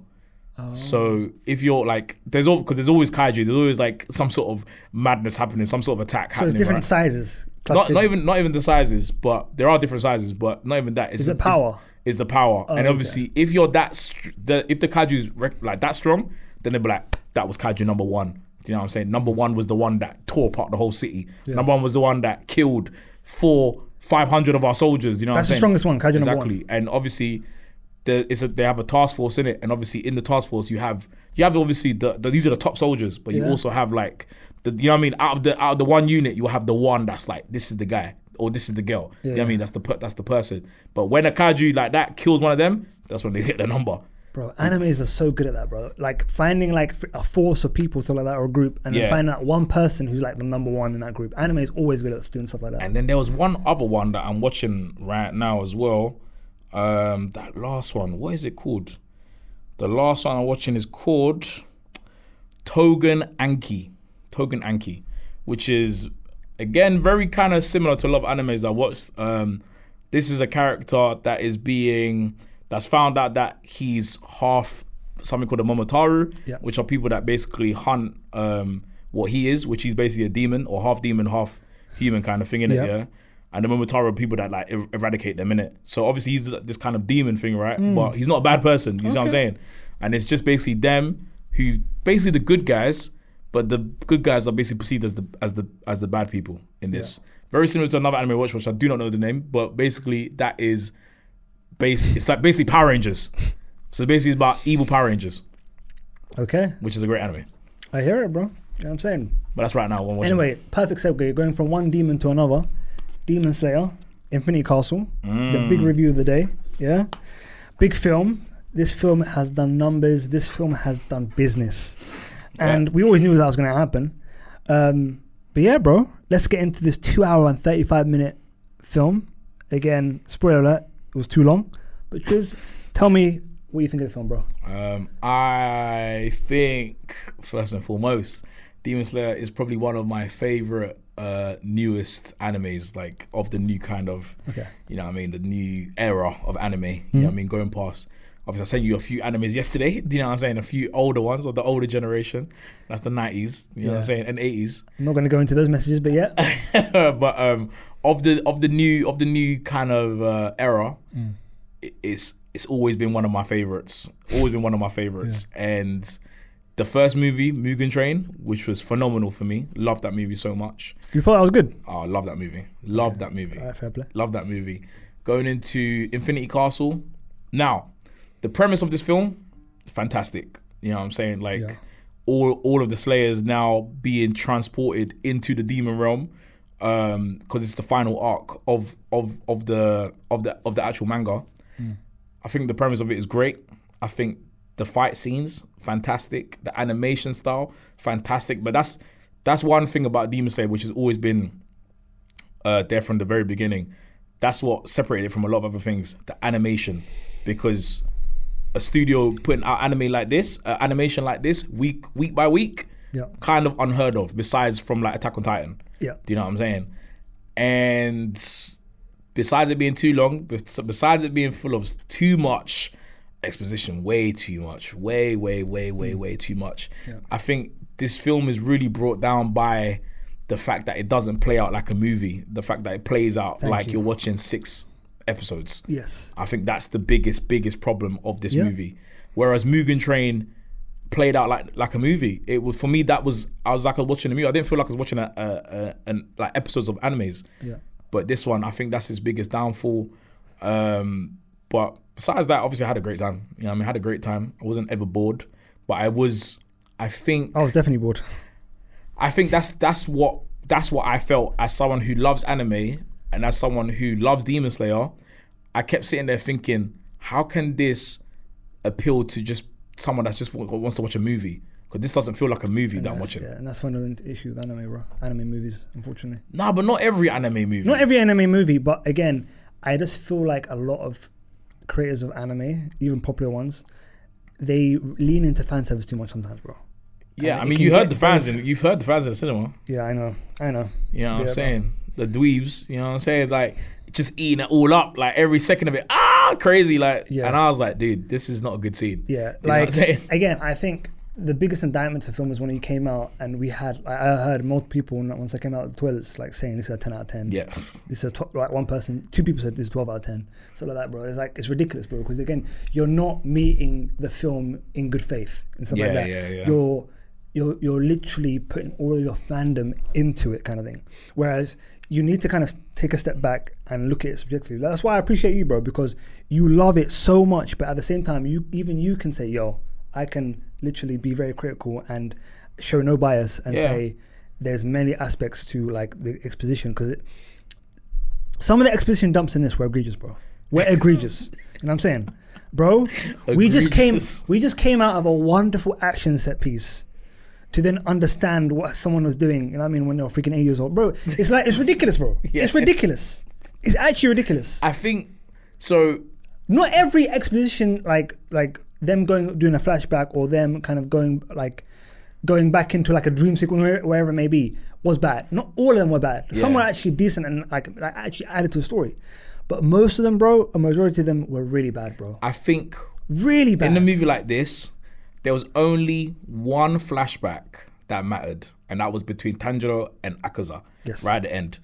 So if you're like, because there's always kaiju, there's always like some sort of madness happening, some sort of attack happening. So it's different right? sizes. Not even the sizes, but there are different sizes, but not even that. Is it power? Is the power. And obviously, if you're if the kaiju is like that strong, then they'll be like, that was kaiju number 1. Do you know what I'm saying? Number 1 was the one that tore apart the whole city. Yeah. Number 1 was the one that killed 500 of our soldiers. You know what I'm saying? That's the strongest one, kaiju number 1. Exactly. And obviously, they have a task force in it, and obviously in the task force you have obviously these are the top soldiers, but you also have like you know what I mean, out of the one unit you'll have the one that's like, this is the guy or this is the girl. You know what I mean? That's the person. But when a kaiju like that kills one of them, that's when they hit the number. Bro, animes are so good at that, bro. Like finding like a force of people, stuff like that, or a group, and then finding that one person who's like the number 1 in that group. Anime is always good at doing stuff like that. And then there was one other one that I'm watching right now as well. That last one, what is it called? The last one I'm watching is called Togen Anki, which is again very kind of similar to a lot of animes I watched. This is a character that's found out that he's half something called a Momotaru, which are people that basically hunt what he is, which he's basically a demon or half demon, half human kind of thing in it, yeah. And the Momotaru are people that like eradicate them in it. So obviously he's this kind of demon thing, right? But he's not a bad person. You know what I'm saying? And it's just basically them who basically the good guys, but the good guys are basically perceived as the bad people in this. Very similar to another anime I watched, which I do not know the name, but basically that is it's like basically Power Rangers. So basically it's about evil Power Rangers. Okay. Which is a great anime. I hear it, bro. You know what I'm saying? But that's right now. Anyway, perfect segue. You're going from one demon to another. Demon Slayer, Infinity Castle, the big review of the day, yeah? Big film. This film has done numbers. This film has done business. And we always knew that was going to happen. But yeah, bro, let's get into this 2 hour and 35-minute film. Again, spoiler alert, it was too long. But Triz, tell me what you think of the film, bro. I think, first and foremost, Demon Slayer is probably one of my favorite newest animes, like of the new kind of, you know what I mean, the new era of anime, you know what I mean, going past. Obviously, I sent you a few animes yesterday, do you know what I'm saying, a few older ones, of the older generation, that's the 90s, you know what I'm saying, and 80s. I'm not going to go into those messages, but yeah. But of the new kind of era, it's always been one of my favorites, and the first movie, Mugen Train, which was phenomenal for me. Loved that movie so much. You thought that was good? Oh, I love that movie. Love that movie. All right, fair play. Love that movie. Going into Infinity Castle. Now, the premise of this film is fantastic. You know what I'm saying? Like all of the Slayers now being transported into the demon realm, because it's the final arc of the actual manga. I think the premise of it is great. I think the fight scenes, fantastic. The animation style, fantastic. But that's one thing about Demon Slayer, which has always been there from the very beginning. That's what separated it from a lot of other things, the animation. Because a studio putting out animation like this, week by week, kind of unheard of, besides from like Attack on Titan. Yeah. Do you know what I'm saying? And besides it being too long, besides it being full of too much exposition, way too much, way too much. I think this film is really brought down by the fact that it doesn't play out like a movie, the fact that it plays out you're watching 6 episodes. Yes. I think that's the biggest problem of this movie. Whereas Mugen Train played out like a movie. It was, for me, I was like watching a movie. I didn't feel like I was watching like episodes of animes. Yeah. But this one, I think that's his biggest downfall. But besides that, obviously I had a great time. You know what I mean? I had a great time. I wasn't ever bored. But I was definitely bored. I think that's what I felt as someone who loves anime and as someone who loves Demon Slayer. I kept sitting there thinking, how can this appeal to just someone that just wants to watch a movie? Because this doesn't feel like a movie that I'm watching. Yeah, and that's one of the issues with anime, bro. Anime movies, unfortunately. Nah, but not every anime movie. Not every anime movie, but again, I just feel like a lot of creators of anime, even popular ones, they lean into fan service too much sometimes, bro. Yeah, I mean, you've heard the fans in the cinema. Yeah, I know. You know what I'm saying? Bro. The dweebs, you know what I'm saying? Like, just eating it all up, like every second of it. crazy, like, Yeah. and I was like, dude, this is not a good scene. Yeah, You know what like I'm saying? again, I think the biggest indictment to film was when it came out, and we had I heard multiple people once I came out of the toilets like saying this is a 10 out of 10. Yeah. This is like one person, 2 people said this is 12 out of 10. So like that, bro. It's like it's ridiculous, bro. Because again, you're not meeting the film in good faith and stuff like that. You're literally putting all of your fandom into it, kind of thing. Whereas you need to kind of take a step back and look at it subjectively. That's why I appreciate you, bro, because you love it so much, but at the same time, you can say, yo, I can literally be very critical and show no bias and say there's many aspects to like the exposition, because some of the exposition dumps in this were egregious, bro. We're egregious. You know what I'm saying? Bro, we just came out of a wonderful action set piece to then understand what someone was doing, you know what I mean, when they were freaking 8 years old. Bro, it's like, it's ridiculous, bro. Yeah. It's ridiculous. It's actually ridiculous. I think, so... Not every exposition, like them doing a flashback or them kind of going back into like a dream sequence, wherever it may be, was bad. Not all of them were bad. Some were actually decent and like actually added to the story. But most of them, bro, a majority of them were really bad, bro. I think... Really bad. In a movie like this, there was only one flashback that mattered, and that was between Tanjiro and Akaza, right at the end.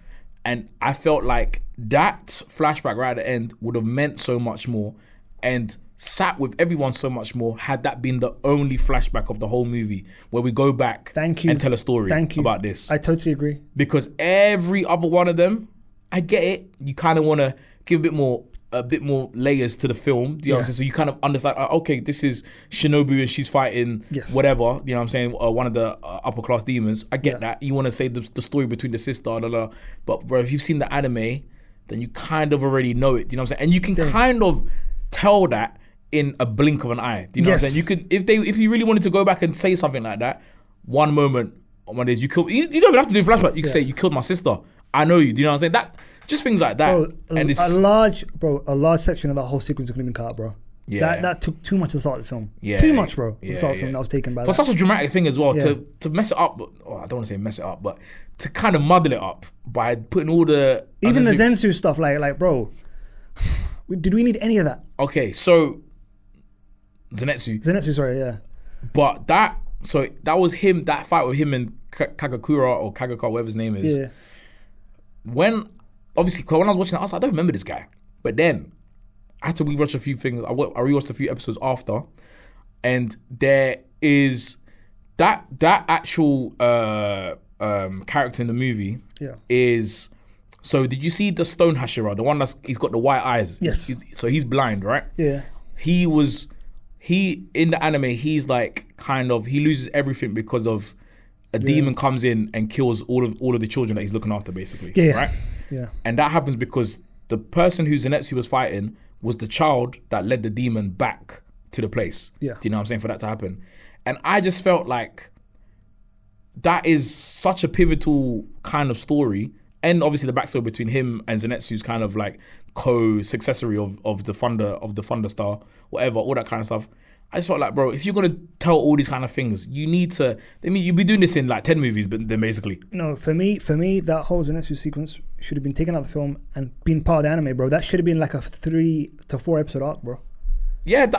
And I felt like that flashback right at the end would have meant so much more and sat with everyone so much more had that been the only flashback of the whole movie, where we go back and tell a story about this. I totally agree. Because every other one of them, I get it, you kind of want to give a bit more layers to the film, do you know what I'm saying? So you kind of understand, okay, this is Shinobu and she's fighting whatever, you know what I'm saying, one of the upper class demons. I get that. You want to say the story between the sister, but bro, if you've seen the anime, then you kind of already know it, do you know what I'm saying? And you can kind of tell that in a blink of an eye, do you know what I'm saying? You could, if you really wanted to go back and say something like that, one moment, one days you don't even have to do a flashback, you can say, you killed my sister, I know you, do you know what I'm saying? That, just things like that. Bro, and it's a large section of that whole sequence could have been cut out, bro. Yeah. That took too much to start the film. Yeah. Too much, bro. The start of the film that was taken by for such a dramatic thing as well, to mess it up, I don't want to say mess it up, but to kind of muddle it up by putting all the... Even the Zensu stuff, like bro, did we need any of that? Okay, so... Zenitsu, sorry, yeah. But that was him, that fight with him and Kagakura or Kagaka, whatever his name is. Yeah. When I was watching that, I don't remember this guy. But then I had to rewatch a few things. I rewatched a few episodes after, and there is that actual character in the movie is. So did you see the Stone Hashira, the one he's got the white eyes? Yes. So he's blind, right? Yeah. He in the anime, he's like he loses everything because of a demon comes in and kills all of the children that he's looking after, basically. Yeah. Right? Yeah. And that happens because the person who Zenitsu was fighting was the child that led the demon back to the place. Yeah. Do you know what I'm saying? For that to happen. And I just felt like that is such a pivotal kind of story. And obviously the backstory between him and Zenitsu's kind of like co-successory of the Thunder Star, whatever, all that kind of stuff. I just felt like, bro, if you're gonna tell all these kind of things, you need to. I mean, you'd be doing this in like 10 movies, but then basically. No, for me, that whole Zenitsu sequence should have been taken out of the film and been part of the anime, bro. That should have been like a 3 to 4 episode arc, bro. Yeah,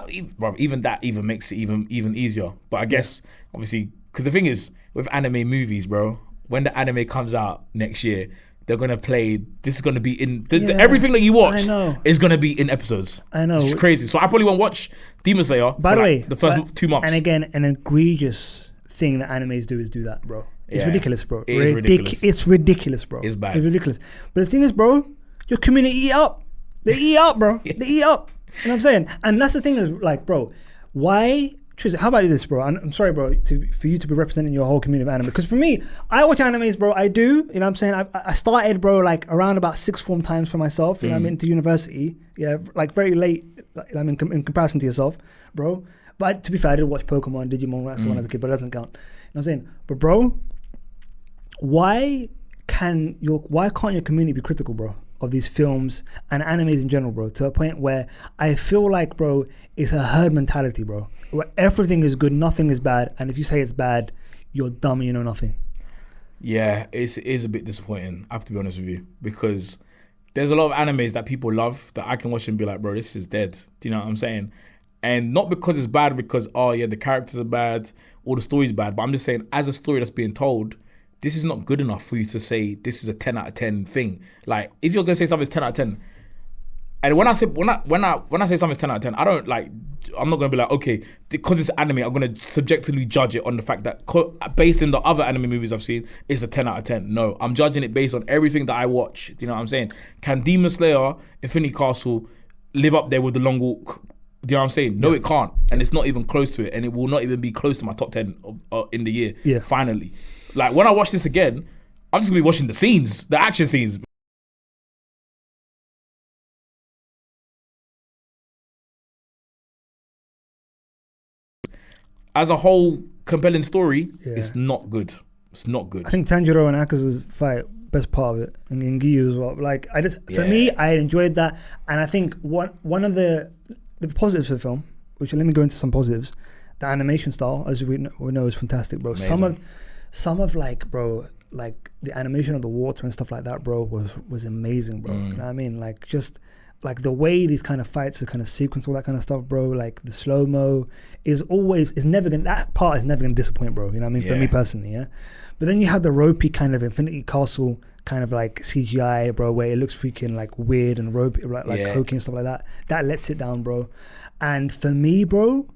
even that makes it even easier. But I guess obviously, because the thing is with anime movies, bro, when the anime comes out next year, they're gonna play. This is gonna be in everything that you watch is gonna be in episodes. I know, it's crazy. So I probably won't watch Demon Slayer. By the way, the first 2 months. And again, an egregious thing that animes do is do that, bro. It's ridiculous, bro. It is ridiculous. It's ridiculous, bro. It's bad. It's ridiculous. But the thing is, bro, your community eat up. They eat up, bro. They eat up. You know what I'm saying? And that's the thing is, like, bro, why? How about this, bro? I'm sorry, bro, for you to be representing your whole community of anime. Because for me, I watch animes, bro. I do. You know what I'm saying? I started, bro, like around about 6th form times for myself. You know what I mean? To university. Yeah, like very late. Like, I mean, in comparison to yourself, bro. But to be fair, I did watch Pokemon, Digimon, that's the one as a kid, but it doesn't count. You know what I'm saying? But, bro, why can't your community be critical, bro, of these films and animes in general, bro, to a point where I feel like, bro, it's a herd mentality, bro, where everything is good, nothing is bad, and if you say it's bad, you're dumb and you know nothing. Yeah, it is a bit disappointing, I have to be honest with you, because there's a lot of animes that people love that I can watch and be like, bro, this is dead. Do you know what I'm saying? And not because it's bad, because, oh yeah, the characters are bad or the story's bad, but I'm just saying, as a story that's being told, this is not good enough for you to say this is a 10 out of 10 thing. Like, if you're gonna say something's 10 out of 10, and when I say something's 10 out of 10, I don't like, I'm not gonna be like, okay, because it's anime, I'm gonna subjectively judge it on the fact that based on the other anime movies I've seen, it's a 10 out of 10. No, I'm judging it based on everything that I watch. Do you know what I'm saying? Can Demon Slayer, Infinity Castle live up there with The Long Walk? Do you know what I'm saying? No, it can't, and it's not even close to it, and it will not even be close to my top 10 in the year. Yeah. Finally, like when I watch this again, I'm just gonna be watching the scenes, the action scenes. As a whole compelling story, it's not good. It's not good. I think Tanjiro and Akazu's fight, best part of it, and Giyu as well. Like, for me, I enjoyed that, and I think one of the positives of the film, which let me go into some positives. The animation style, as we know, is fantastic, bro. Amazing. Some of like, bro, like the animation of the water and stuff like that, bro, was amazing, bro. You know what I mean? Like, just like the way these kind of fights are kind of sequence, all that kind of stuff, bro. Like the slow mo that part is never gonna disappoint, bro. You know what I mean? For me personally, yeah. But then you have the ropey kind of Infinity Castle kind of like CGI, bro, where it looks freaking like weird and ropey, like hokey and stuff like that. That lets it down, bro. And for me, bro,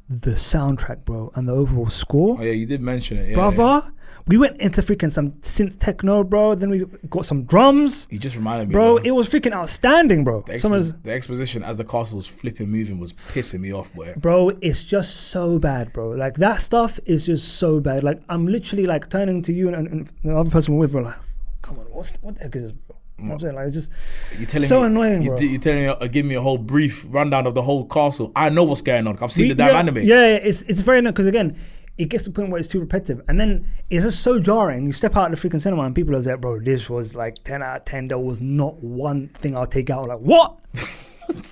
the soundtrack, bro, and the overall score. Oh yeah, you did mention it, brother. We went into freaking some synth techno, bro. Then we got some drums. You just reminded me, bro. It was freaking outstanding, bro. The exposition as the castle was flipping, moving was pissing me off, boy. Bro, it's just so bad, bro. Like that stuff is just so bad. Like I'm literally like turning to you and the other person we're with, bro. Like, come on, what the heck is this, bro? You know what I'm saying? Like, it's just annoying, bro. You're telling me, give me a whole brief rundown of the whole castle. I know what's going on. I've seen the damn anime. Yeah, it's very annoying because again, it gets to the point where it's too repetitive, and then it's just so jarring. You step out of the freaking cinema and people are like, bro, this was like 10 out of 10. There was not one thing I'll take out. Like, what?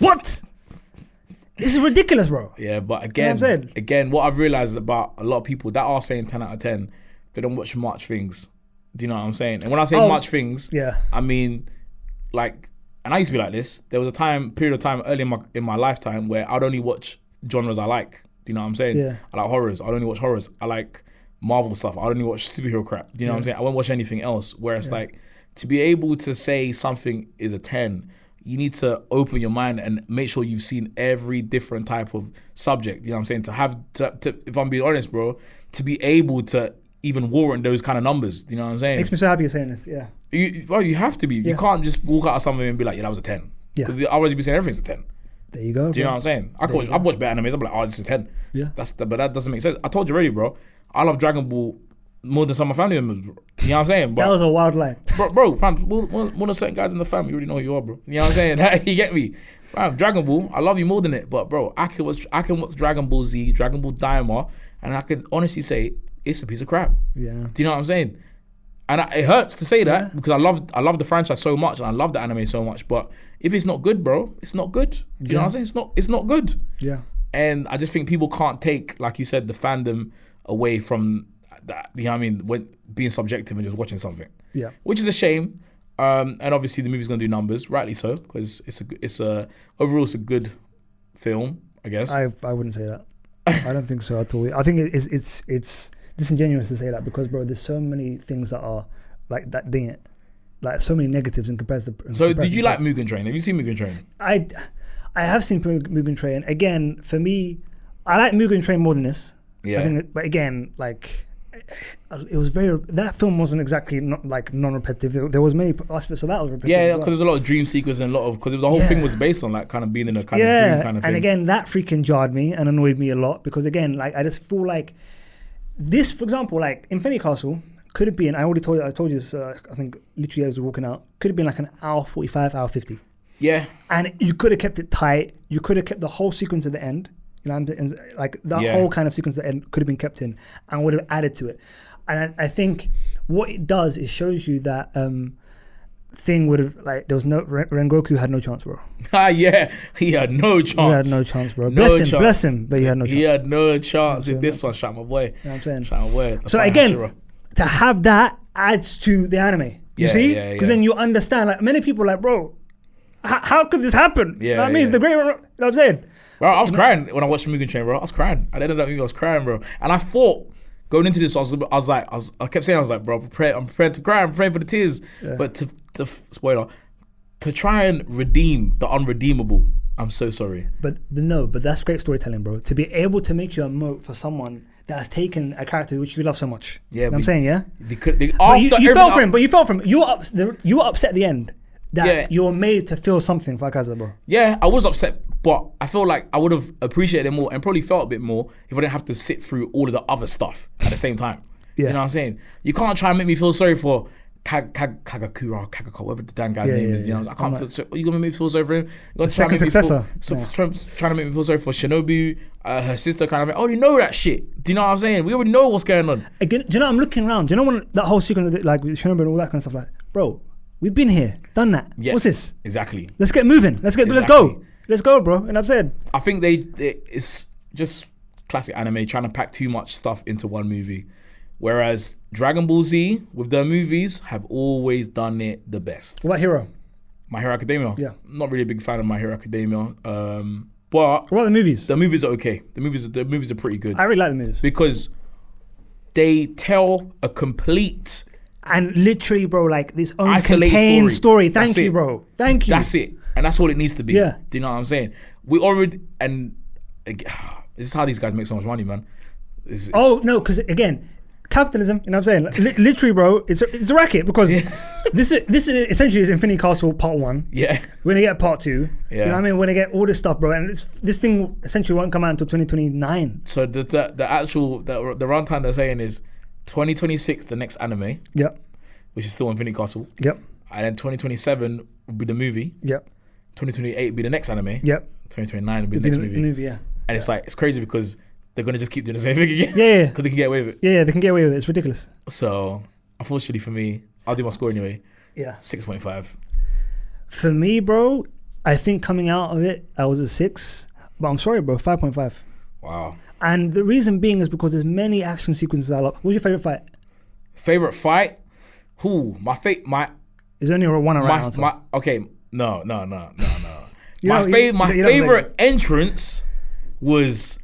What? This is ridiculous, bro. Yeah, but again, you know again, what I've realized about a lot of people that are saying 10 out of 10, they don't watch much things. Do you know what I'm saying? And when I say much things, I mean, like, and I used to be like this. There was a period of time early in my lifetime where I'd only watch genres I like. Do you know what I'm saying? Yeah. I like horrors. I only watch horrors. I like Marvel stuff. I only watch superhero crap. Do you know what I'm saying? I won't watch anything else. Whereas like, to be able to say something is a 10, you need to open your mind and make sure you've seen every different type of subject. You know what I'm saying? To have to if I'm being honest, bro, to be able to even warrant those kind of numbers. Do you know what I'm saying? Makes me so happy you're saying this. Yeah. You have to be. You can't just walk out of something and be like, yeah, that was a 10. Yeah. Because otherwise you'd be saying everything's a 10. There you go. Do you know what I'm saying? I've watched better animes. I'm like, oh, this is 10. Yeah. But that doesn't make sense. I told you already, bro. I love Dragon Ball more than some of my family members, bro. You know what I'm saying? But, that was a wild line. Bro, fam, more than certain guys in the family, you already know who you are, bro. You know what I'm saying? You get me? Fam, Dragon Ball, I love you more than it. But, bro, I can watch Dragon Ball Z, Dragon Ball Daima, and I can honestly say it's a piece of crap. Yeah. Do you know what I'm saying? And it hurts to say that because I love the franchise so much and I love the anime so much. But if it's not good, bro, it's not good. Do you know what I'm saying? It's not good. Yeah. And I just think people can't take, like you said, the fandom away from that. You know what I mean? When being subjective and just watching something. Yeah. Which is a shame. And obviously the movie's gonna do numbers, rightly so, because overall it's a good film, I guess. I wouldn't say that. I don't think so at all. I think it's disingenuous to say that because, bro, there's so many things that are like that ding it, like so many negatives in comparison. So did you like Mugen Train? Have you seen Mugen Train? I have seen Mugen Train. Again, for me, I like Mugen Train more than this. Yeah. I think, but again, like it was that film wasn't exactly non-repetitive. There was many aspects of that was repetitive. Yeah, because there's a lot of dream sequence and because the whole thing was based on like kind of being in a kind of dream kind of thing. And again, that freaking jarred me and annoyed me a lot because again, like I just feel like this, for example, like Infinity Castle could have been. I told you this. I think literally as we were walking out, could have been like an hour 45, hour 50. Yeah. And you could have kept it tight. You could have kept the whole sequence at the end. You know, like the whole kind of sequence at the end could have been kept in and would have added to it. And I think what it does is shows you that thing would have like there was no Rengoku had no chance, bro. Yeah, he had no chance. He had no chance, bro. Bless him, but he had no chance. He had no chance in this one. Shout my boy. You know what I'm saying? Shout my boy. So again, to have that adds to the anime. You see? Because then you understand. Like many people, like, bro, how could this happen? Yeah, You know what I mean? yeah. The great, you know what I'm saying? Bro, I was crying when I watched Mugen Train, bro. I was crying. At the end of that movie, I was crying, bro. And I thought, going into this, I kept saying, bro, I'm prepared to cry. I'm prepared for the tears. Yeah. But spoiler, to try and redeem the unredeemable, I'm so sorry. But that's great storytelling, bro. To be able to make you emote for someone that has taken a character which you love so much. Yeah, you know what I'm saying, yeah? But you felt for him, you felt for him. You were upset at the end that Yeah. you were made to feel something for Akaza, bro. Yeah, I was upset, but I feel like I would have appreciated it more and probably felt a bit more if I didn't have to sit through all of the other stuff at the same time. Yeah. Do you know what I'm saying? You can't try and make me feel sorry for Kagakura or Kagako, whatever the damn guy's name is. You know, I can't feel sorry. You gonna make me feel sorry for him? You got to try and second make me successor. trying to make me feel sorry for Shinobu, her sister. Kind of. I already know that shit. Do you know what I'm saying? We already know what's going on. Again, do you know, I'm looking around. Do you know when that whole sequence, like with Shinobu and all that kind of stuff, like, bro, we've been here, done that. Yeah. What's this? Exactly. Let's get moving. Let's go, bro. And I've said, I think it's just classic anime trying to pack too much stuff into one movie. Whereas Dragon Ball Z, with their movies, have always done it the best. what about Hero? My Hero Academia. Yeah. Not really a big fan of My Hero Academia. But What about the movies? the movies are okay. The movies are pretty good. I really like the movies. Because they tell a complete And literally, bro, like this own isolated contained story. That's Thank you, it. bro. Thank you. That's it. And that's all it needs to be. Yeah. Do you know what I'm saying? We already, and this is how these guys make so much money, man. It's Oh no, because again, capitalism. You know what I'm saying? Literally, bro, it's a racket because this is essentially is Infinity Castle Part 1. yeah. We're gonna get Part 2. You Yeah. know what I mean? We're gonna get all this stuff, bro, and this thing essentially won't come out until 2029. So the actual the runtime they're saying is 2026, the next anime, Yep. which is still Infinity Castle, Yep. and then 2027 will be the movie. Yep. 2028 will be the next anime. Yep. 2029 will be the next movie. Yeah. And it's like it's crazy because they're gonna just keep doing the same thing again. Yeah. Because they can get away with it. Yeah. They can get away with it. It's ridiculous. So unfortunately for me, I'll do my score anyway. Yeah. 6.5. For me, bro, I think coming out of it, I was a 6. But I'm sorry, bro, 5.5. Wow. And the reason being is because there's many action sequences I love. What's your favorite fight? Favorite fight? Is there only one around answer? Okay, no. You my don't- you don't favorite like entrance was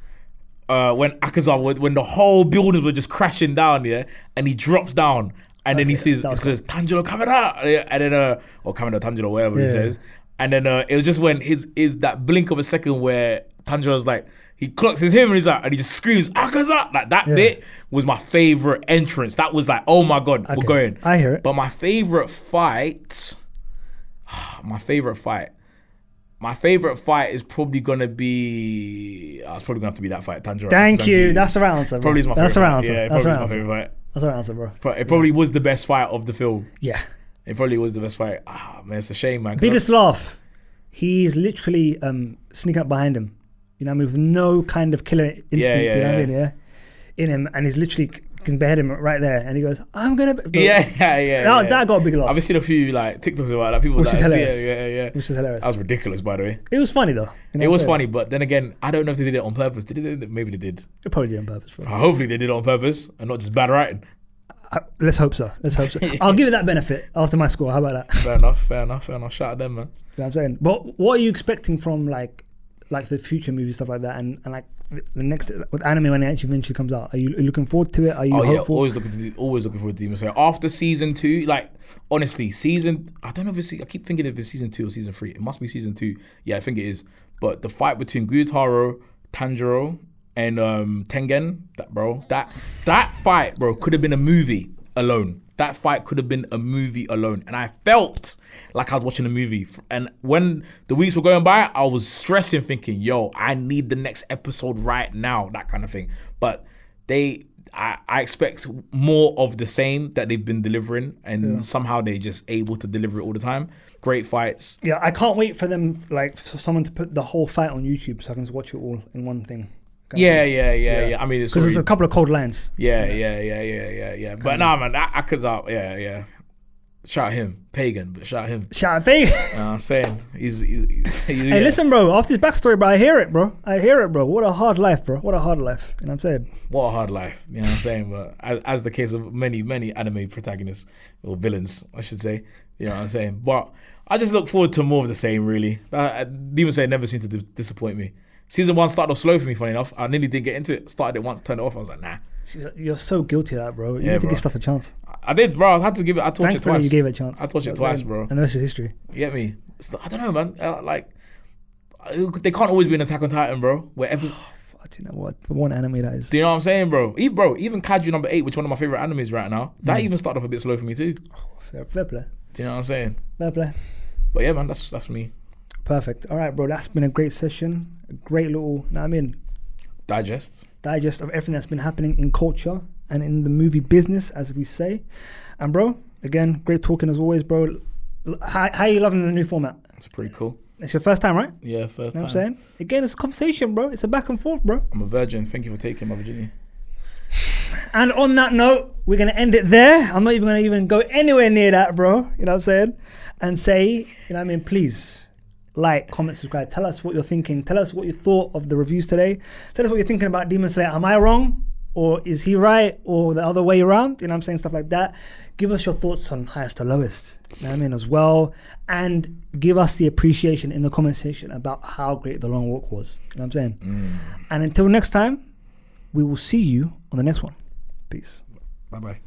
when Akaza, when the whole buildings were just crashing down, yeah, and he drops down, and then he says, Tanjiro Kamera, and then or Kamera Tanjiro, whatever he says, and then it was just when is that blink of a second where Tanjiro's like, he clocks his him and he's like, and he just screams Akaza, like that bit was my favorite entrance. That was like, oh my god, we're going. I hear it. But my favorite fight is probably gonna be. It's probably gonna have to be that fight, Tanjiro. Thank you. That's the right answer, bro. Probably is my favorite. That's the right fight. answer. Yeah, it That's the probably right is my answer. favorite fight. That's the right answer, bro. But it probably was the best fight of the film. Yeah. It probably was the best fight. Man, it's a shame, man. Biggest laugh. He's literally sneaking up behind him. You know what I mean? With no kind of killer instinct, you know what I mean? Yeah. In him, and he's literally can behead him right there, and he goes, "I'm gonna." That got a big laugh. I've seen a few like TikToks about that. People Which like, is hilarious. Yeah. Which is hilarious. That was ridiculous, by the way. It was funny though. You know It what was I'm funny, but then again, I don't know if they did it on purpose. Maybe they did. saying? It probably did on purpose, bro. Hopefully they did it on purpose and not just bad writing. Let's hope so. I'll give it that benefit after my score. How about that? Fair enough. Shout out them, man. You know what I'm saying? But what are you expecting from like the future movie stuff like that, and like the next with anime when it actually eventually comes out? Are you looking forward to it? Are you hopeful? Always looking forward to Demon Slayer. After season 2, like honestly, I don't know if I keep thinking if it's season 2 or season 3. It must be season 2. Yeah, I think it is. But the fight between Gyutaro, Tanjiro, and Tengen, that fight, bro, could have been a movie alone. That fight could have been a movie alone. And I felt like I was watching a movie. And when the weeks were going by, I was stressing, thinking, yo, I need the next episode right now, that kind of thing. But I expect more of the same that they've been delivering. And somehow they're just able to deliver it all the time. Great fights. Yeah, I can't wait for them, like, for someone to put the whole fight on YouTube so I can just watch it all in one thing. Yeah. I mean, because there's a couple of cold lines. Yeah. But nah, man, that Akaza, yeah. Shout him, pagan, but shout him. Shout pagan. I'm saying he's Hey, listen, bro. After his backstory, bro, I hear it, bro. What a hard life, bro. What a hard life. You know what I'm saying? What a hard life. You know what I'm saying? But as the case of many anime protagonists or villains, I should say, You know what I'm saying? But I just look forward to more of the same, really. Demon Slayer never seemed to disappoint me. Season 1 started off slow for me, funny enough. I nearly didn't get into it. Started it once, turned it off. I was like, nah. You're so guilty of that, bro. You Yeah, need to bro. give stuff a chance. I did, bro. I had to give it. I watched it Thankfully, twice. you gave it a chance. I watched it twice, bro. And the rest is history. You get me? I don't know, man. They can't always be an Attack on Titan, bro. Wherever. Fuck, you know what? The one anime that is. Do you know what I'm saying, bro? Even Kaiju number 8, which is one of my favorite animes right now, that even started off a bit slow for me too. Fair play. Do you know what I'm saying? Fair play. But yeah, man, that's for me. Perfect. All right, bro. That's been a great session. A great little, Digest of everything that's been happening in culture and in the movie business, as we say. And bro, again, great talking as always, bro. How are you loving the new format? It's pretty cool. It's your first time, right? Yeah, first You know time. what I'm saying? Again, it's a conversation, bro. It's a back and forth, bro. I'm a virgin. Thank you for taking my virginity. And on that note, we're going to end it there. I'm not even going to even go anywhere near that, bro. You know what I'm saying? And say, please like, comment, subscribe. Tell us what you're thinking. Tell us what you thought of the reviews today. Tell us what you're thinking about Demon Slayer. Am I wrong? Or is he right? Or the other way around? You know what I'm saying? Stuff like that. Give us your thoughts on highest to lowest. You know what I mean? As well. And give us the appreciation in the comment section about how great The Long Walk was. You know what I'm saying? And until next time, we will see you on the next one. Peace. Bye-bye.